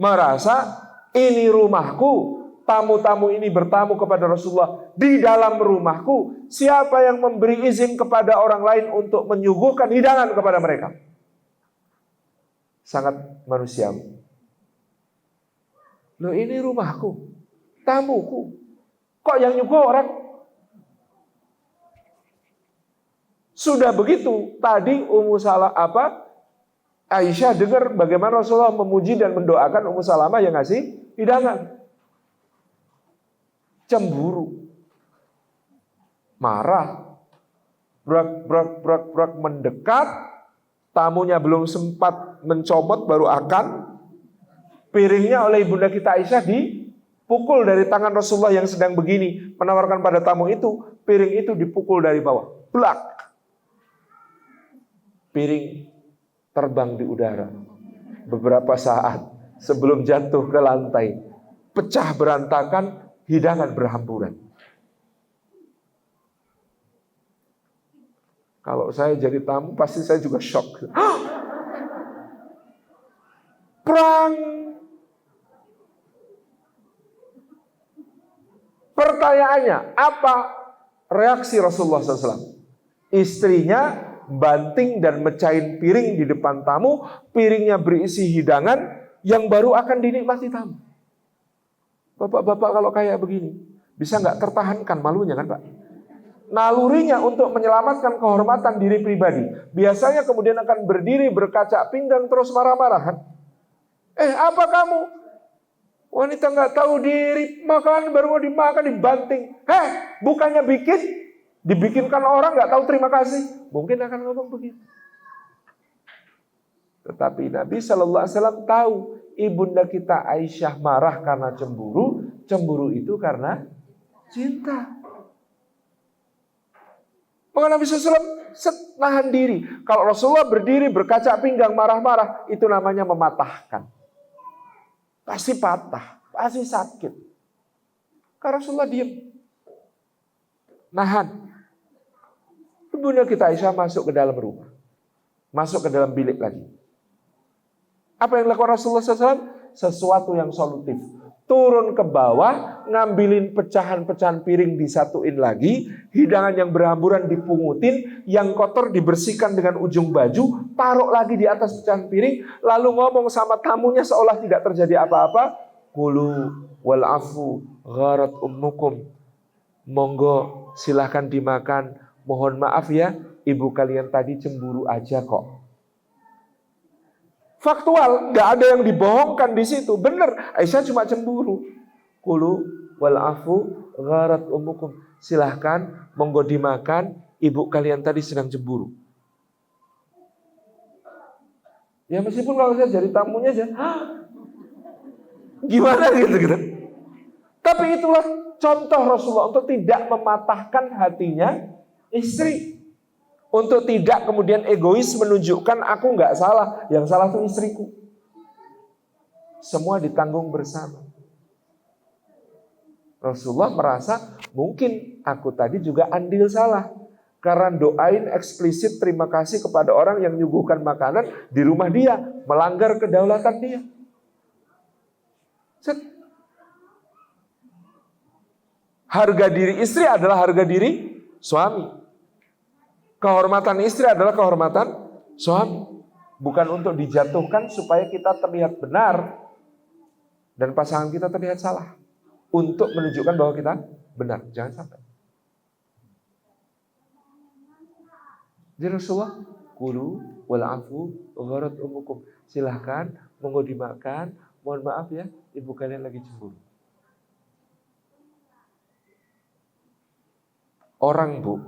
merasa ini rumahku, tamu-tamu ini bertamu kepada Rasulullah di dalam rumahku. Siapa yang memberi izin kepada orang lain untuk menyuguhkan hidangan kepada mereka? Sangat manusiawi. Loh, ini rumahku, tamuku, kok yang nyuguh orang? Sudah begitu, tadi Aisyah dengar bagaimana Rasulullah memuji dan mendoakan Ummu Salamah yang ngasih hidangan. Cemburu, marah, brak mendekat, tamunya belum sempat mencomot baru akan, piringnya oleh ibunda kita Aisyah dipukul dari tangan Rasulullah yang sedang begini menawarkan pada tamu itu, piring itu dipukul dari bawah, blak, piring terbang di udara beberapa saat sebelum jatuh ke lantai, pecah berantakan, hidangan berhamburan. Kalau saya jadi tamu pasti saya juga shock. Perang. Pertanyaannya, apa reaksi Rasulullah SAW? Istrinya banting dan mecahin piring di depan tamu, piringnya berisi hidangan yang baru akan dinikmati tamu. Bapak-bapak kalau kayak begini, bisa nggak tertahankan malunya kan Pak? Nalurinya untuk menyelamatkan kehormatan diri pribadi, biasanya kemudian akan berdiri berkaca pinggang terus marah-marah kan? Apa kamu? Wanita nggak tahu diri, makan baru mau dimakan dibanting. Bukannya dibikinkan orang nggak tahu terima kasih, mungkin akan ngomong begitu. Tetapi Nabi SAW tahu ibunda kita Aisyah marah karena cemburu itu karena cinta. Maka Nabi SAW nahan diri. Kalau Rasulullah berdiri berkaca pinggang marah-marah, itu namanya mematahkan. Pasti patah, pasti sakit. Karena Rasulullah diam, nahan. Ibunda kita Aisyah masuk ke dalam rumah, masuk ke dalam bilik lagi. Apa yang dilakukan Rasulullah SAW? Sesuatu yang solutif. turun ke bawah, ngambilin pecahan-pecahan piring disatuin lagi, hidangan yang berhamburan dipungutin, yang kotor dibersihkan dengan ujung baju, taruh lagi di atas pecahan piring, lalu ngomong sama tamunya seolah tidak terjadi apa-apa, kulu wal afu gharat ummukum. Monggo silahkan dimakan, mohon maaf ya, ibu kalian tadi cemburu aja kok. Faktual, nggak ada yang dibohongkan di situ. Benar, Aisyah cuma cemburu. Kulu wal afu gharat ummukum. Silahkan, monggo dimakan. Ibu kalian tadi sedang cemburu. Ya meskipun kalau saya jadi tamunya aja, gimana gitu. Tapi itulah contoh Rasulullah untuk tidak mematahkan hatinya istri. Untuk tidak kemudian egois menunjukkan aku nggak salah, yang salah itu istriku. Semua ditanggung bersama. Rasulullah merasa mungkin aku tadi juga andil salah. Karena doain eksplisit terima kasih kepada orang yang nyuguhkan makanan di rumah dia, melanggar kedaulatan dia. Harga diri istri adalah harga diri suami. Kehormatan istri adalah kehormatan suami. Bukan untuk dijatuhkan supaya kita terlihat benar dan pasangan kita terlihat salah. Untuk menunjukkan bahwa kita benar. Jangan sampai. Jadi Rasulullah, kulu wal afu gharat ummukum. Silahkan, monggo dimakan. Mohon maaf ya, ibu kalian lagi cemburu. Orang, Bu,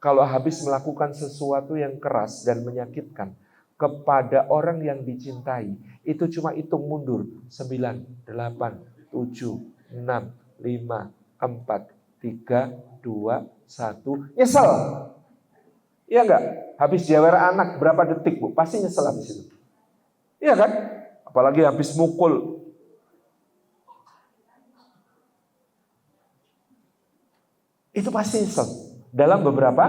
kalau habis melakukan sesuatu yang keras dan menyakitkan kepada orang yang dicintai, itu cuma hitung mundur. 9, 8, 7, 6, 5, 4, 3, 2, 1. Nyesel. Iya enggak? Habis jewer anak berapa detik, Bu? Pasti nyesel habis itu. Iya kan? Apalagi habis mukul. Itu pasti nyesel. Dalam beberapa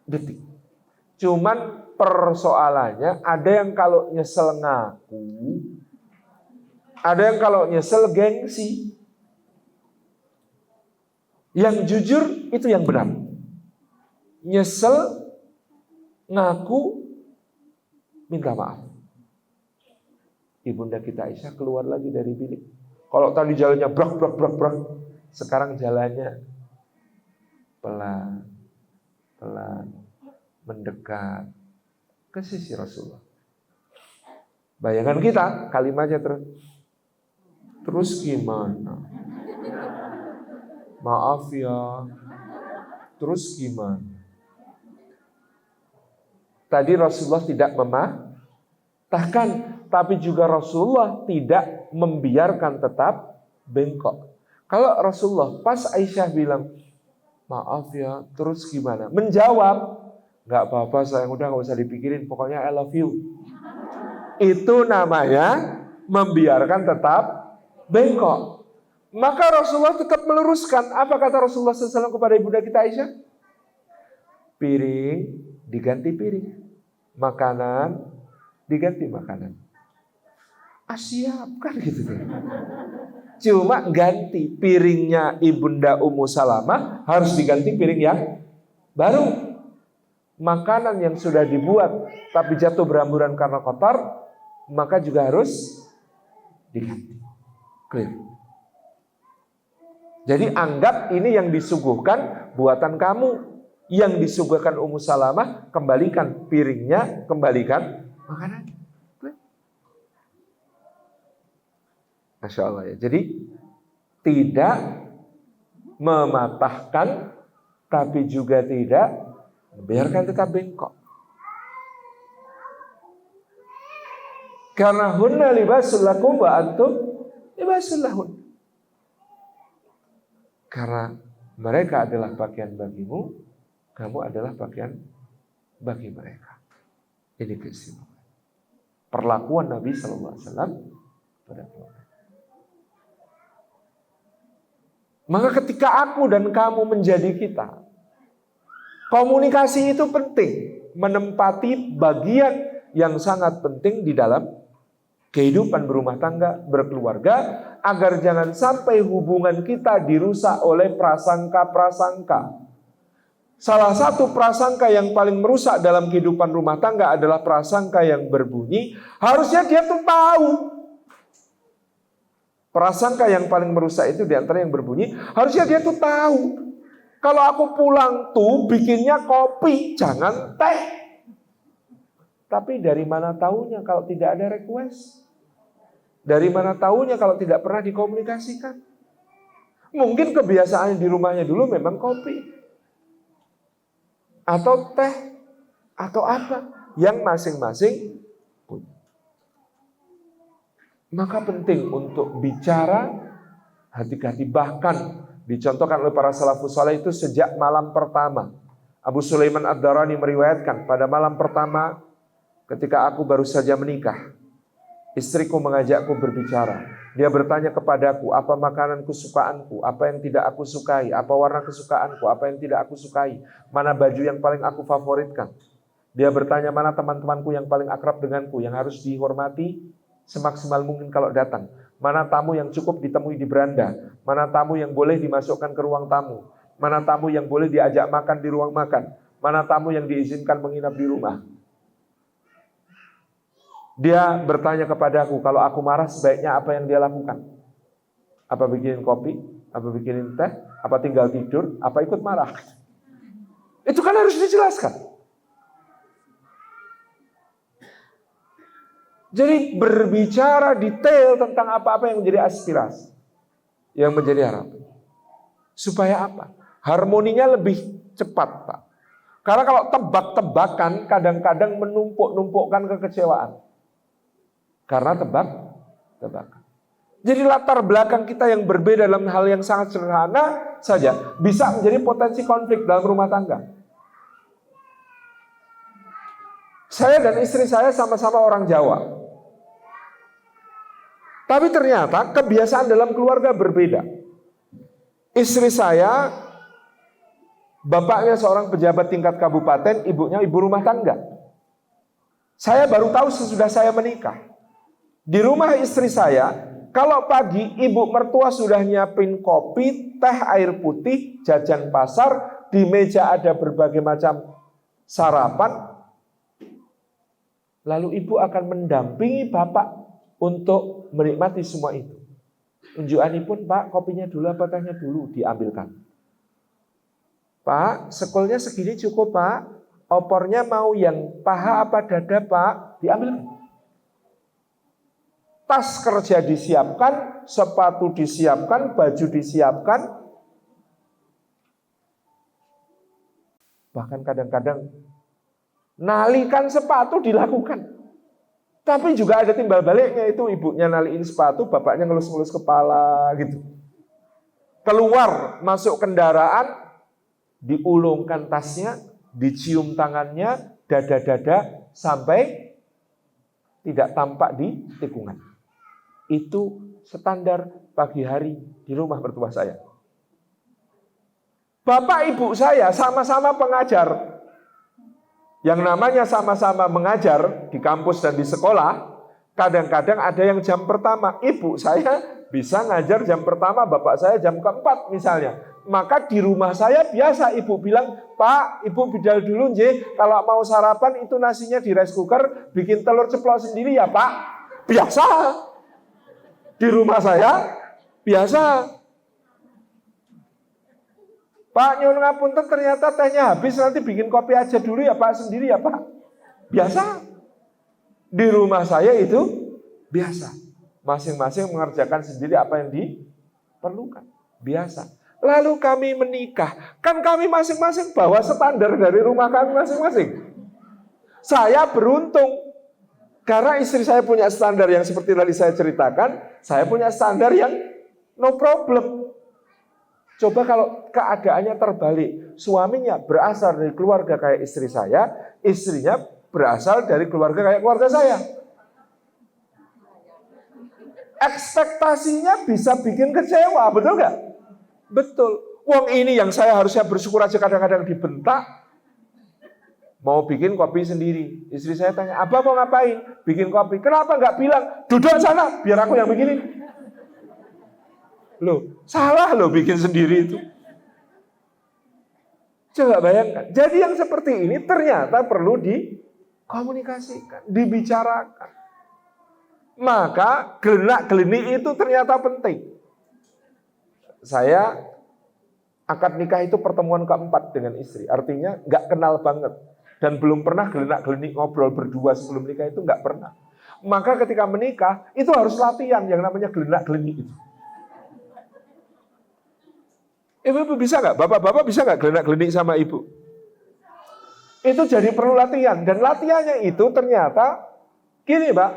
detik. Cuman persoalannya ada yang kalau nyesel ngaku, ada yang kalau nyesel gengsi. Yang jujur itu yang benar. Nyesel, ngaku, minta maaf. Ibunda kita Aisyah keluar lagi dari bilik. Kalau tadi jalannya brak, sekarang jalannya pelan mendekat ke sisi Rasulullah. Bayangan kita kalimatnya terus gimana? Maaf ya. Terus gimana? Tadi Rasulullah tidak mematahkan, tapi juga Rasulullah tidak membiarkan tetap bengkok. Kalau Rasulullah pas Aisyah bilang maaf ya, terus gimana? Menjawab, nggak apa-apa sayang, udah nggak usah dipikirin, pokoknya I love you. Itu namanya membiarkan tetap bengkok. Maka Rasulullah tetap meluruskan. Apa kata Rasulullah SAW kepada ibunda kita Aisyah? Piring diganti piring, makanan diganti makanan. Siap kan gitu. Cuma ganti piringnya ibunda Ummu Salamah harus diganti piring yang baru. Makanan yang sudah dibuat tapi jatuh berhamburan karena kotor, maka juga harus diganti. Clear. Jadi anggap ini yang disuguhkan buatan kamu. Yang disuguhkan Ummu Salamah, kembalikan piringnya, kembalikan makanan. Masya Allah ya. Jadi tidak mematahkan, tapi juga tidak membiarkan tetap bengkok. Karena hunna libasul lakum wa antum libasul lahun. Karena mereka adalah pakaian bagimu, kamu adalah pakaian bagi mereka. Ini keistimewaan perlakuan Nabi Sallallahu Alaihi Wasallam pada keluarga. Maka ketika aku dan kamu menjadi kita, komunikasi itu penting, menempati bagian yang sangat penting di dalam kehidupan berumah tangga, berkeluarga, agar jangan sampai hubungan kita dirusak oleh prasangka-prasangka. Salah satu prasangka yang paling merusak dalam kehidupan rumah tangga adalah prasangka yang berbunyi, harusnya dia tuh tahu. Prasangka yang paling merusak itu diantara yang berbunyi, harusnya dia tuh tahu. Kalau aku pulang tuh bikinnya kopi, jangan teh. Tapi dari mana taunya kalau tidak ada request? Dari mana taunya kalau tidak pernah dikomunikasikan? Mungkin kebiasaan di rumahnya dulu memang kopi. Atau teh. Atau apa. Yang masing-masing punya. Maka penting untuk bicara hati-hati. Bahkan dicontohkan oleh para salafus saleh itu sejak malam pertama. Abu Sulaiman Ad-Darani meriwayatkan pada malam pertama ketika aku baru saja menikah, istriku mengajakku berbicara. Dia bertanya kepadaku, apa makanan kesukaanku, apa yang tidak aku sukai, apa warna kesukaanku, apa yang tidak aku sukai, mana baju yang paling aku favoritkan. Dia bertanya mana teman-temanku yang paling akrab denganku, yang harus dihormati semaksimal mungkin kalau datang. Mana tamu yang cukup ditemui di beranda, mana tamu yang boleh dimasukkan ke ruang tamu, mana tamu yang boleh diajak makan di ruang makan, mana tamu yang diizinkan menginap di rumah. Dia bertanya kepadaku, kalau aku marah sebaiknya apa yang dia lakukan? Apa bikinin kopi? Apa bikinin teh? Apa tinggal tidur? Apa ikut marah? Itu kan harus dijelaskan. Jadi berbicara detail tentang apa-apa yang menjadi aspirasi, yang menjadi harapan. Supaya apa? Harmoninya lebih cepat, Pak. Karena kalau tebak-tebakan kadang-kadang menumpuk-numpukkan kekecewaan. Karena tebak-tebakan. Jadi latar belakang kita yang berbeda dalam hal yang sangat sederhana saja bisa menjadi potensi konflik dalam rumah tangga. Saya dan istri saya sama-sama orang Jawa. Tapi ternyata kebiasaan dalam keluarga berbeda. Istri saya, bapaknya seorang pejabat tingkat kabupaten, ibunya ibu rumah tangga. Saya baru tahu sesudah saya menikah. Di rumah istri saya, kalau pagi ibu mertua sudah nyiapin kopi, teh, air putih, jajan pasar, di meja ada berbagai macam sarapan. Lalu ibu akan mendampingi bapak untuk menikmati semua itu. Unjukan pun, Pak, kopinya dulu apa tehnya dulu, diambilkan. Pak, sekolnya segini cukup, Pak. Opornya mau yang paha apa dada, Pak, diambilkan. Tas kerja disiapkan, sepatu disiapkan, baju disiapkan. Bahkan kadang-kadang nalikan sepatu dilakukan. Tapi juga ada timbal baliknya, itu ibunya naliin sepatu, bapaknya ngelus-ngelus kepala gitu. Keluar, masuk kendaraan, diulungkan tasnya, dicium tangannya, dada-dada, sampai tidak tampak di tikungan. Itu standar pagi hari di rumah mertua saya. Bapak ibu saya sama-sama pengajar. Yang namanya sama-sama mengajar di kampus dan di sekolah, kadang-kadang ada yang jam pertama. Ibu saya bisa ngajar jam pertama, bapak saya jam keempat misalnya. Maka di rumah saya biasa ibu bilang, Pak, ibu bidal dulu nje, kalau mau sarapan itu nasinya di rice cooker, bikin telur ceplok sendiri ya Pak. Biasa. Di rumah saya biasa. Pak, nyuwun ngapunten ternyata tehnya habis, nanti bikin kopi aja dulu ya Pak, sendiri ya Pak. Biasa. Di rumah saya itu biasa. Masing-masing mengerjakan sendiri apa yang diperlukan. Biasa. Lalu kami menikah. Kan kami masing-masing bawa standar dari rumah kami masing-masing. Saya beruntung. Karena istri saya punya standar yang seperti tadi saya ceritakan, saya punya standar yang no problem. Coba kalau keadaannya terbalik, suaminya berasal dari keluarga kayak istri saya, istrinya berasal dari keluarga kayak keluarga saya. Ekspektasinya bisa bikin kecewa, betul nggak? Betul. Wong ini yang saya harusnya bersyukur aja kadang-kadang dibentak. Mau bikin kopi sendiri. Istri saya tanya, Abah mau ngapain? Bikin kopi. Kenapa nggak bilang, duduk sana, biar aku yang bikinin. Loh, salah loh bikin sendiri itu. Coba bayangkan. Jadi yang seperti ini ternyata perlu dikomunikasikan, dibicarakan. Maka gelenak-gelenik itu ternyata penting. Saya akad nikah itu pertemuan keempat dengan istri. Artinya nggak kenal banget. Dan belum pernah gelenak-gelenik ngobrol berdua sebelum nikah itu nggak pernah. Maka ketika menikah itu harus latihan yang namanya gelenak-gelenik itu. Ibu bisa nggak? Bapak-bapak bisa nggak gelenak-gelenik sama ibu? Itu jadi perlu latihan. Dan latihannya itu ternyata gini, Pak.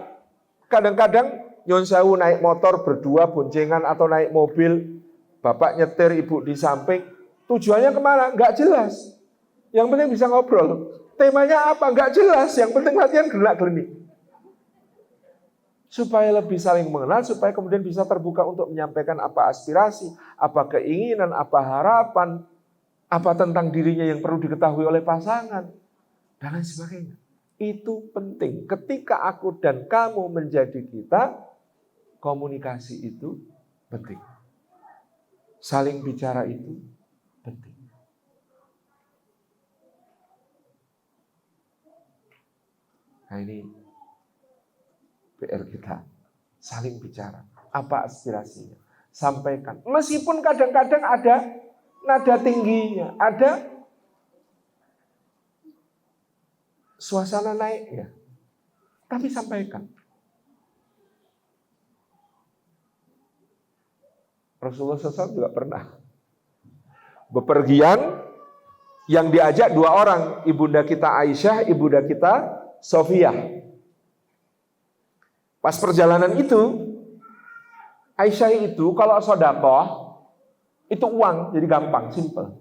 Kadang-kadang nyon sewu naik motor berdua boncengan atau naik mobil, bapak nyetir, ibu di samping. Tujuannya kemana? Nggak jelas. Yang penting bisa ngobrol. Temanya apa? Nggak jelas. Yang penting latihan gelenak-gelenik. Supaya lebih saling mengenal, supaya kemudian bisa terbuka untuk menyampaikan apa aspirasi, apa keinginan, apa harapan, apa tentang dirinya yang perlu diketahui oleh pasangan, dan lain sebagainya. Itu penting. Ketika aku dan kamu menjadi kita, komunikasi itu penting. Saling bicara itu penting. Nah ini PR kita, saling bicara. Apa aspirasinya? Sampaikan. Meskipun kadang-kadang ada nada tingginya, ada suasana naiknya, tapi sampaikan. Rasulullah SAW juga pernah bepergian yang diajak dua orang, ibunda kita Aisyah, ibunda kita Sofiyah. Pas perjalanan itu, Aisyah itu kalau sedekah itu uang, jadi gampang, simple.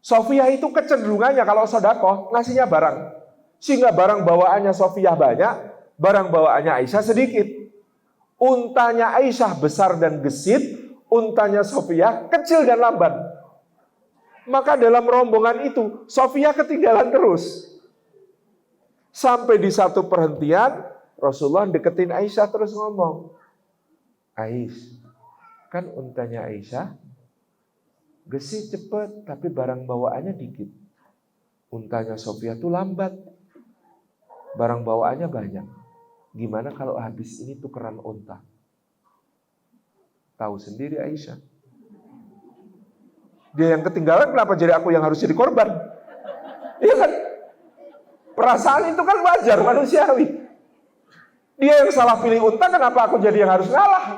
Sofiyah itu kecenderungannya kalau sedekah ngasihnya barang. Sehingga barang bawaannya Sofiyah banyak, barang bawaannya Aisyah sedikit. Untanya Aisyah besar dan gesit, untanya Sofiyah kecil dan lamban. Maka dalam rombongan itu, Sofiyah ketinggalan terus. Sampai di satu perhentian, Rasulullah deketin Aisyah terus ngomong, Aisyah, kan untanya Aisyah gesit cepet, tapi barang bawaannya dikit. Untanya Sofiyah tuh lambat, barang bawaannya banyak. Gimana kalau habis ini tukeran unta? Tahu sendiri Aisyah. Dia yang ketinggalan, kenapa jadi aku yang harus jadi korban? Iya kan? Perasaan itu kan wajar, manusiawi. Dia yang salah pilih unta, kenapa aku jadi yang harus ngalah?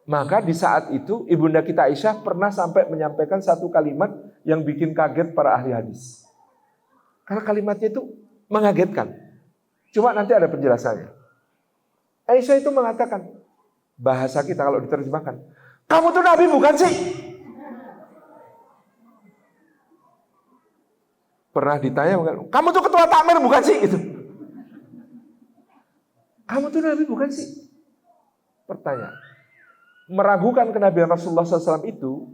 Maka di saat itu ibunda kita Aisyah pernah sampai menyampaikan satu kalimat yang bikin kaget para ahli hadis. Karena kalimatnya itu mengagetkan. Cuma nanti ada penjelasannya. Aisyah itu mengatakan, bahasa kita kalau diterjemahkan, kamu tuh nabi bukan sih? Pernah ditanya, kamu tuh ketua takmir bukan sih? Gitu. Kamu tuh nabi bukan sih? Pertanyaan. Meragukan kenabian Rasulullah SAW itu,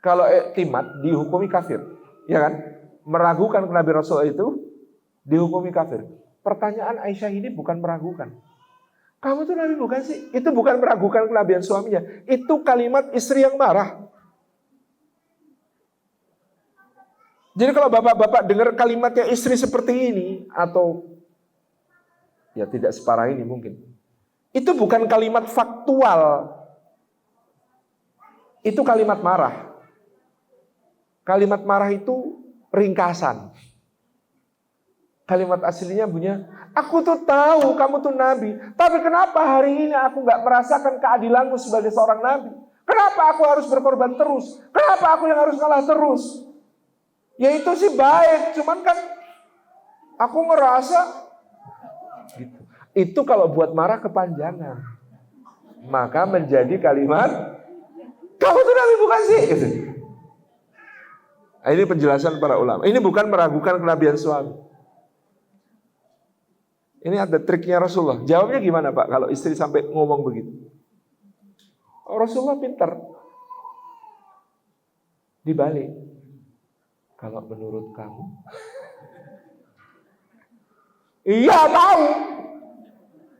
kalau iktimat dihukumi kafir. Ya kan? Meragukan kenabian Rasulullah itu, dihukumi kafir. Pertanyaan Aisyah ini bukan meragukan. Kamu tuh nabi bukan sih? Itu bukan meragukan kenabian suaminya. Itu kalimat istri yang marah. Jadi kalau bapak-bapak dengar kalimatnya istri seperti ini, atau ya tidak separah ini mungkin, itu bukan kalimat faktual, itu kalimat marah. Kalimat marah itu ringkasan. Kalimat aslinya bunyinya, aku tuh tahu kamu tuh nabi, tapi kenapa hari ini aku gak merasakan keadilanmu sebagai seorang nabi? Kenapa aku harus berkorban terus? Kenapa aku yang harus ngalah terus? Ya itu sih baik, cuman kan aku ngerasa gitu. Itu kalau buat marah kepanjangan, maka menjadi kalimat kamu tuh nabi bukan sih? Gitu. Nah, ini penjelasan para ulama. Ini bukan meragukan kenabian suami. Ini ada triknya Rasulullah. Jawabnya gimana Pak kalau istri sampai ngomong begitu? Rasulullah pintar. Dibalik. Kalau menurut kamu? Iya tahu.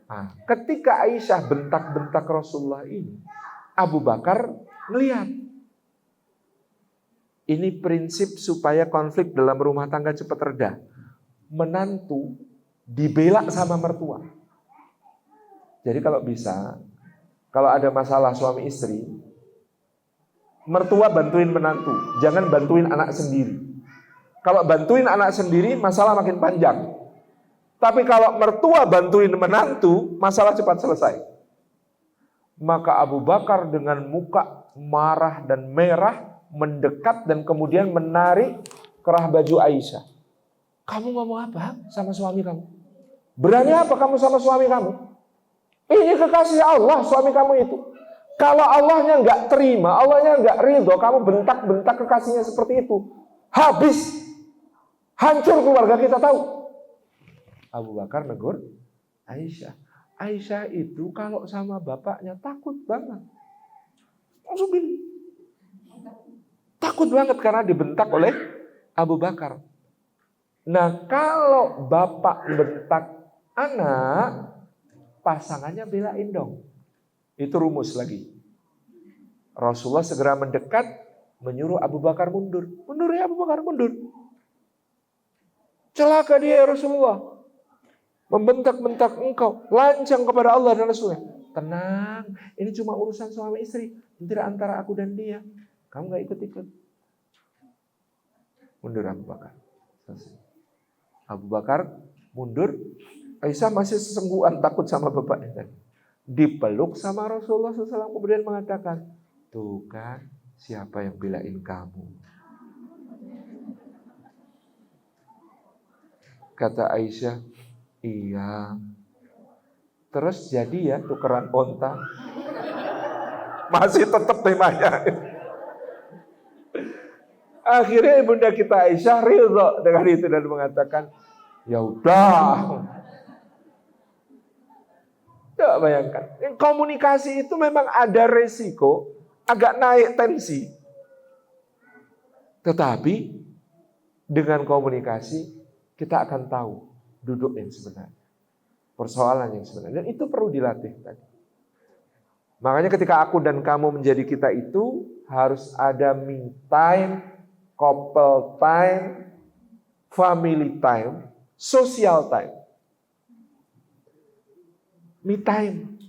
Nah, ketika Aisyah bentak-bentak Rasulullah ini, Abu Bakar melihat. Ini prinsip supaya konflik dalam rumah tangga cepat reda. Menantu dibela sama mertua. Jadi kalau bisa, kalau ada masalah suami istri, mertua bantuin menantu, jangan bantuin anak sendiri. Kalau bantuin anak sendiri, masalah makin panjang. Tapi kalau mertua bantuin menantu, masalah cepat selesai. Maka Abu Bakar dengan muka marah dan merah mendekat dan kemudian menarik kerah baju Aisyah. Kamu ngomong apa sama suami kamu? Berani apa kamu sama suami kamu? Ini kekasih Allah suami kamu itu. Kalau Allahnya nggak terima, Allahnya nggak ridho, kamu bentak-bentak kekasihnya seperti itu, habis, hancur keluarga kita tahu. Abu Bakar negur Aisyah. Aisyah itu kalau sama bapaknya takut banget. Langsung bilang. Takut banget karena dibentak oleh Abu Bakar. Nah, kalau bapak bentak anak, pasangannya belain dong. Itu rumus lagi. Rasulullah segera mendekat, menyuruh Abu Bakar mundur. Mundur ya Abu Bakar, mundur. Celaka dia ya Rasulullah. Membentak-bentak engkau, lancang kepada Allah dan Rasulnya. Tenang, ini cuma urusan suami istri. Tidak antara aku dan dia. Kamu gak ikut-ikut. Mundur Abu Bakar. Abu Bakar mundur. Aisyah masih sesenggukan takut sama bapaknya. Dipeluk sama Rasulullah SAW kemudian mengatakan, tuh kan siapa yang belain kamu? Kata Aisyah, iya. Terus jadi ya tukeran onta. Masih tetap temanya. Akhirnya ibunda kita Aisyah ridho dengan itu dan mengatakan, ya udah. Coba bayangkan, komunikasi itu memang ada resiko, agak naik tensi. Tetapi dengan komunikasi kita akan tahu duduk yang sebenarnya, persoalan yang sebenarnya, dan itu perlu dilatih tadi. Makanya ketika aku dan kamu menjadi kita itu harus ada me time, couple time, family time, social time. Me time.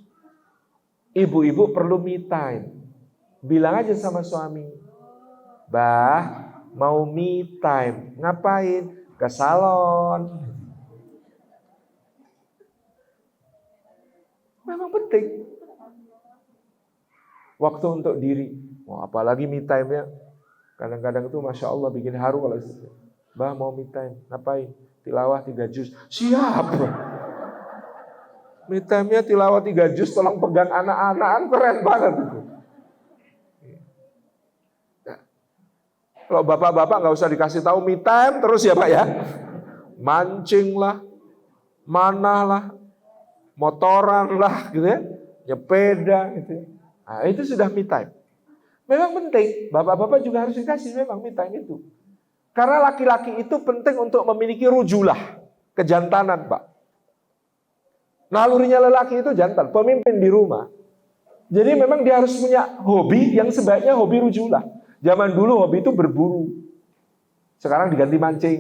Ibu-ibu perlu me time. Bilang aja sama suami, bah, mau me time. Ngapain? Ke salon. Memang penting. Waktu untuk diri. Wah, apalagi me time-nya. Kadang-kadang itu Masya Allah bikin haru kalau itu. Bah, mau me time. Ngapain? Tilawah 3 juz. Siap. Me time-nya tilawah 3 juz, tolong pegang anak-anak, keren banget itu. Nah, kalau bapak-bapak nggak usah dikasih tahu me time terus ya Pak ya. Mancing lah, manah lah, motoran lah gitu ya, nyepeda gitu ya. Nah, itu sudah me time. Memang penting, bapak-bapak juga harus dikasih memang me time itu. Karena laki-laki itu penting untuk memiliki rujulah, kejantanan Pak. Nalurinya lelaki itu jantan, pemimpin di rumah. Jadi memang dia harus punya hobi yang sebaiknya hobi rujulah. Zaman dulu hobi itu berburu. Sekarang diganti mancing.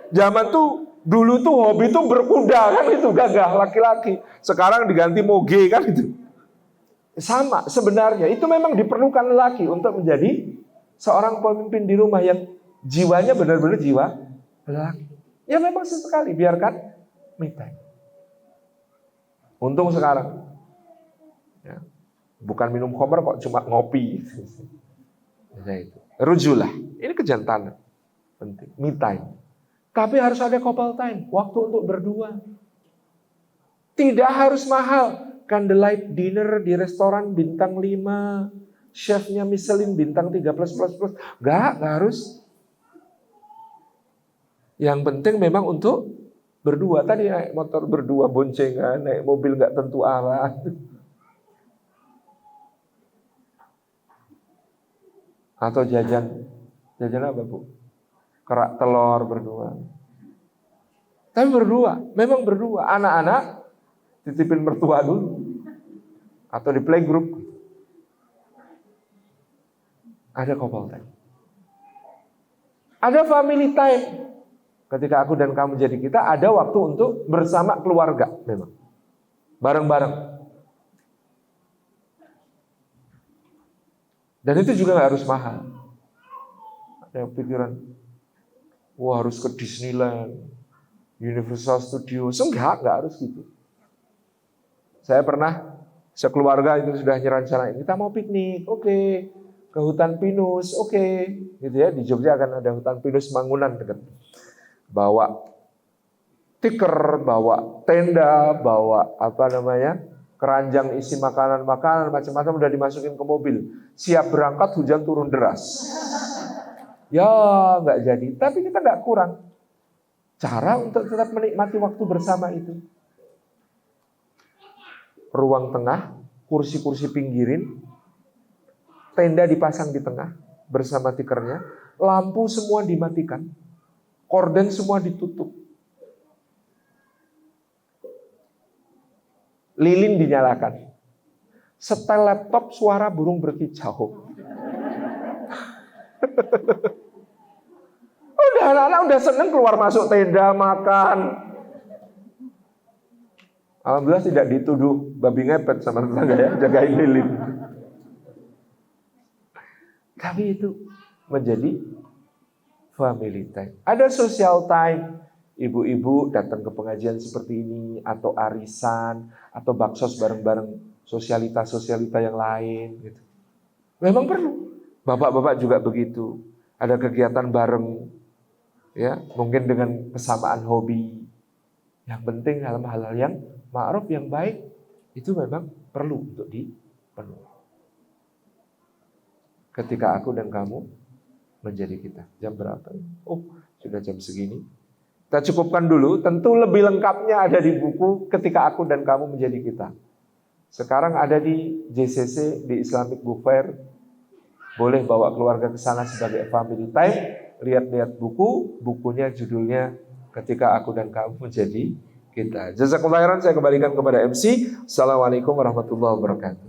Zaman tuh dulu tuh hobi itu berkuda kan itu gagah laki-laki. Sekarang diganti moge kan itu. Sama sebenarnya itu memang diperlukan lelaki untuk menjadi seorang pemimpin di rumah yang jiwanya benar-benar jiwa lelaki. Ya memang sesekali biarkan me time. Untung sekarang ya, bukan minum khamr kok, cuma ngopi. Ya itu. Rujulah. Ini kejantanan. Penting. Me time. Tapi harus ada couple time, waktu untuk berdua. Tidak harus mahal. Candlelight dinner di restoran bintang 5, chefnya Michelin bintang 3+++. Enggak harus. Yang penting memang untuk berdua. Tadi naik motor berdua boncengan, naik mobil nggak tentu arah. Atau jajan apa Bu? Kerak telur berdua. Tapi berdua, memang berdua. Anak-anak titipin mertua dulu. Atau di playgroup. Ada couple time. Ada family time. Ketika aku dan kamu jadi kita, ada waktu untuk bersama keluarga memang. Bareng-bareng. Dan itu juga gak harus mahal. Ada yang pikiran, wah harus ke Disneyland, Universal Studios. Enggak harus gitu. Saya pernah sekeluarga itu sudah nyerencanain, kita mau piknik, oke. Ke hutan pinus, oke. Gitu ya, di Jogja akan ada hutan pinus Mangunan dekat. Bawa tikar, bawa tenda, bawa keranjang isi makanan-makanan macam-macam udah dimasukin ke mobil. Siap berangkat, hujan turun deras. Ya nggak jadi, tapi kita nggak kurang cara untuk tetap menikmati waktu bersama itu. Ruang tengah, kursi-kursi pinggirin, tenda dipasang di tengah bersama tikernya, lampu semua dimatikan, korden semua ditutup, lilin dinyalakan, setel laptop suara burung berkicau. Udah anak-anak udah seneng keluar masuk tenda makan. Alhamdulillah tidak dituduh babi ngepet sama tetangga ya, jagain lilin. Tapi itu menjadi family time. Ada social time. Ibu-ibu datang ke pengajian seperti ini, atau arisan, atau baksos bareng-bareng sosialita yang lain. Gitu. Memang perlu. Bapak-bapak juga begitu. Ada kegiatan bareng, ya, mungkin dengan kesamaan hobi. Yang penting hal-hal yang ma'ruf, yang baik, itu memang perlu untuk dipenuhi. Ketika aku dan kamu menjadi kita. Jam berapa? Oh, sudah jam segini. Kita cukupkan dulu. Tentu lebih lengkapnya ada di buku Ketika Aku dan Kamu Menjadi Kita. Sekarang ada di JCC, di Islamic Book Fair. Boleh bawa keluarga ke sana sebagai family time. Lihat-lihat bukunya judulnya Ketika Aku dan Kamu Menjadi Kita. Jazakumullah khairan, saya kembalikan kepada MC. Assalamualaikum warahmatullahi wabarakatuh.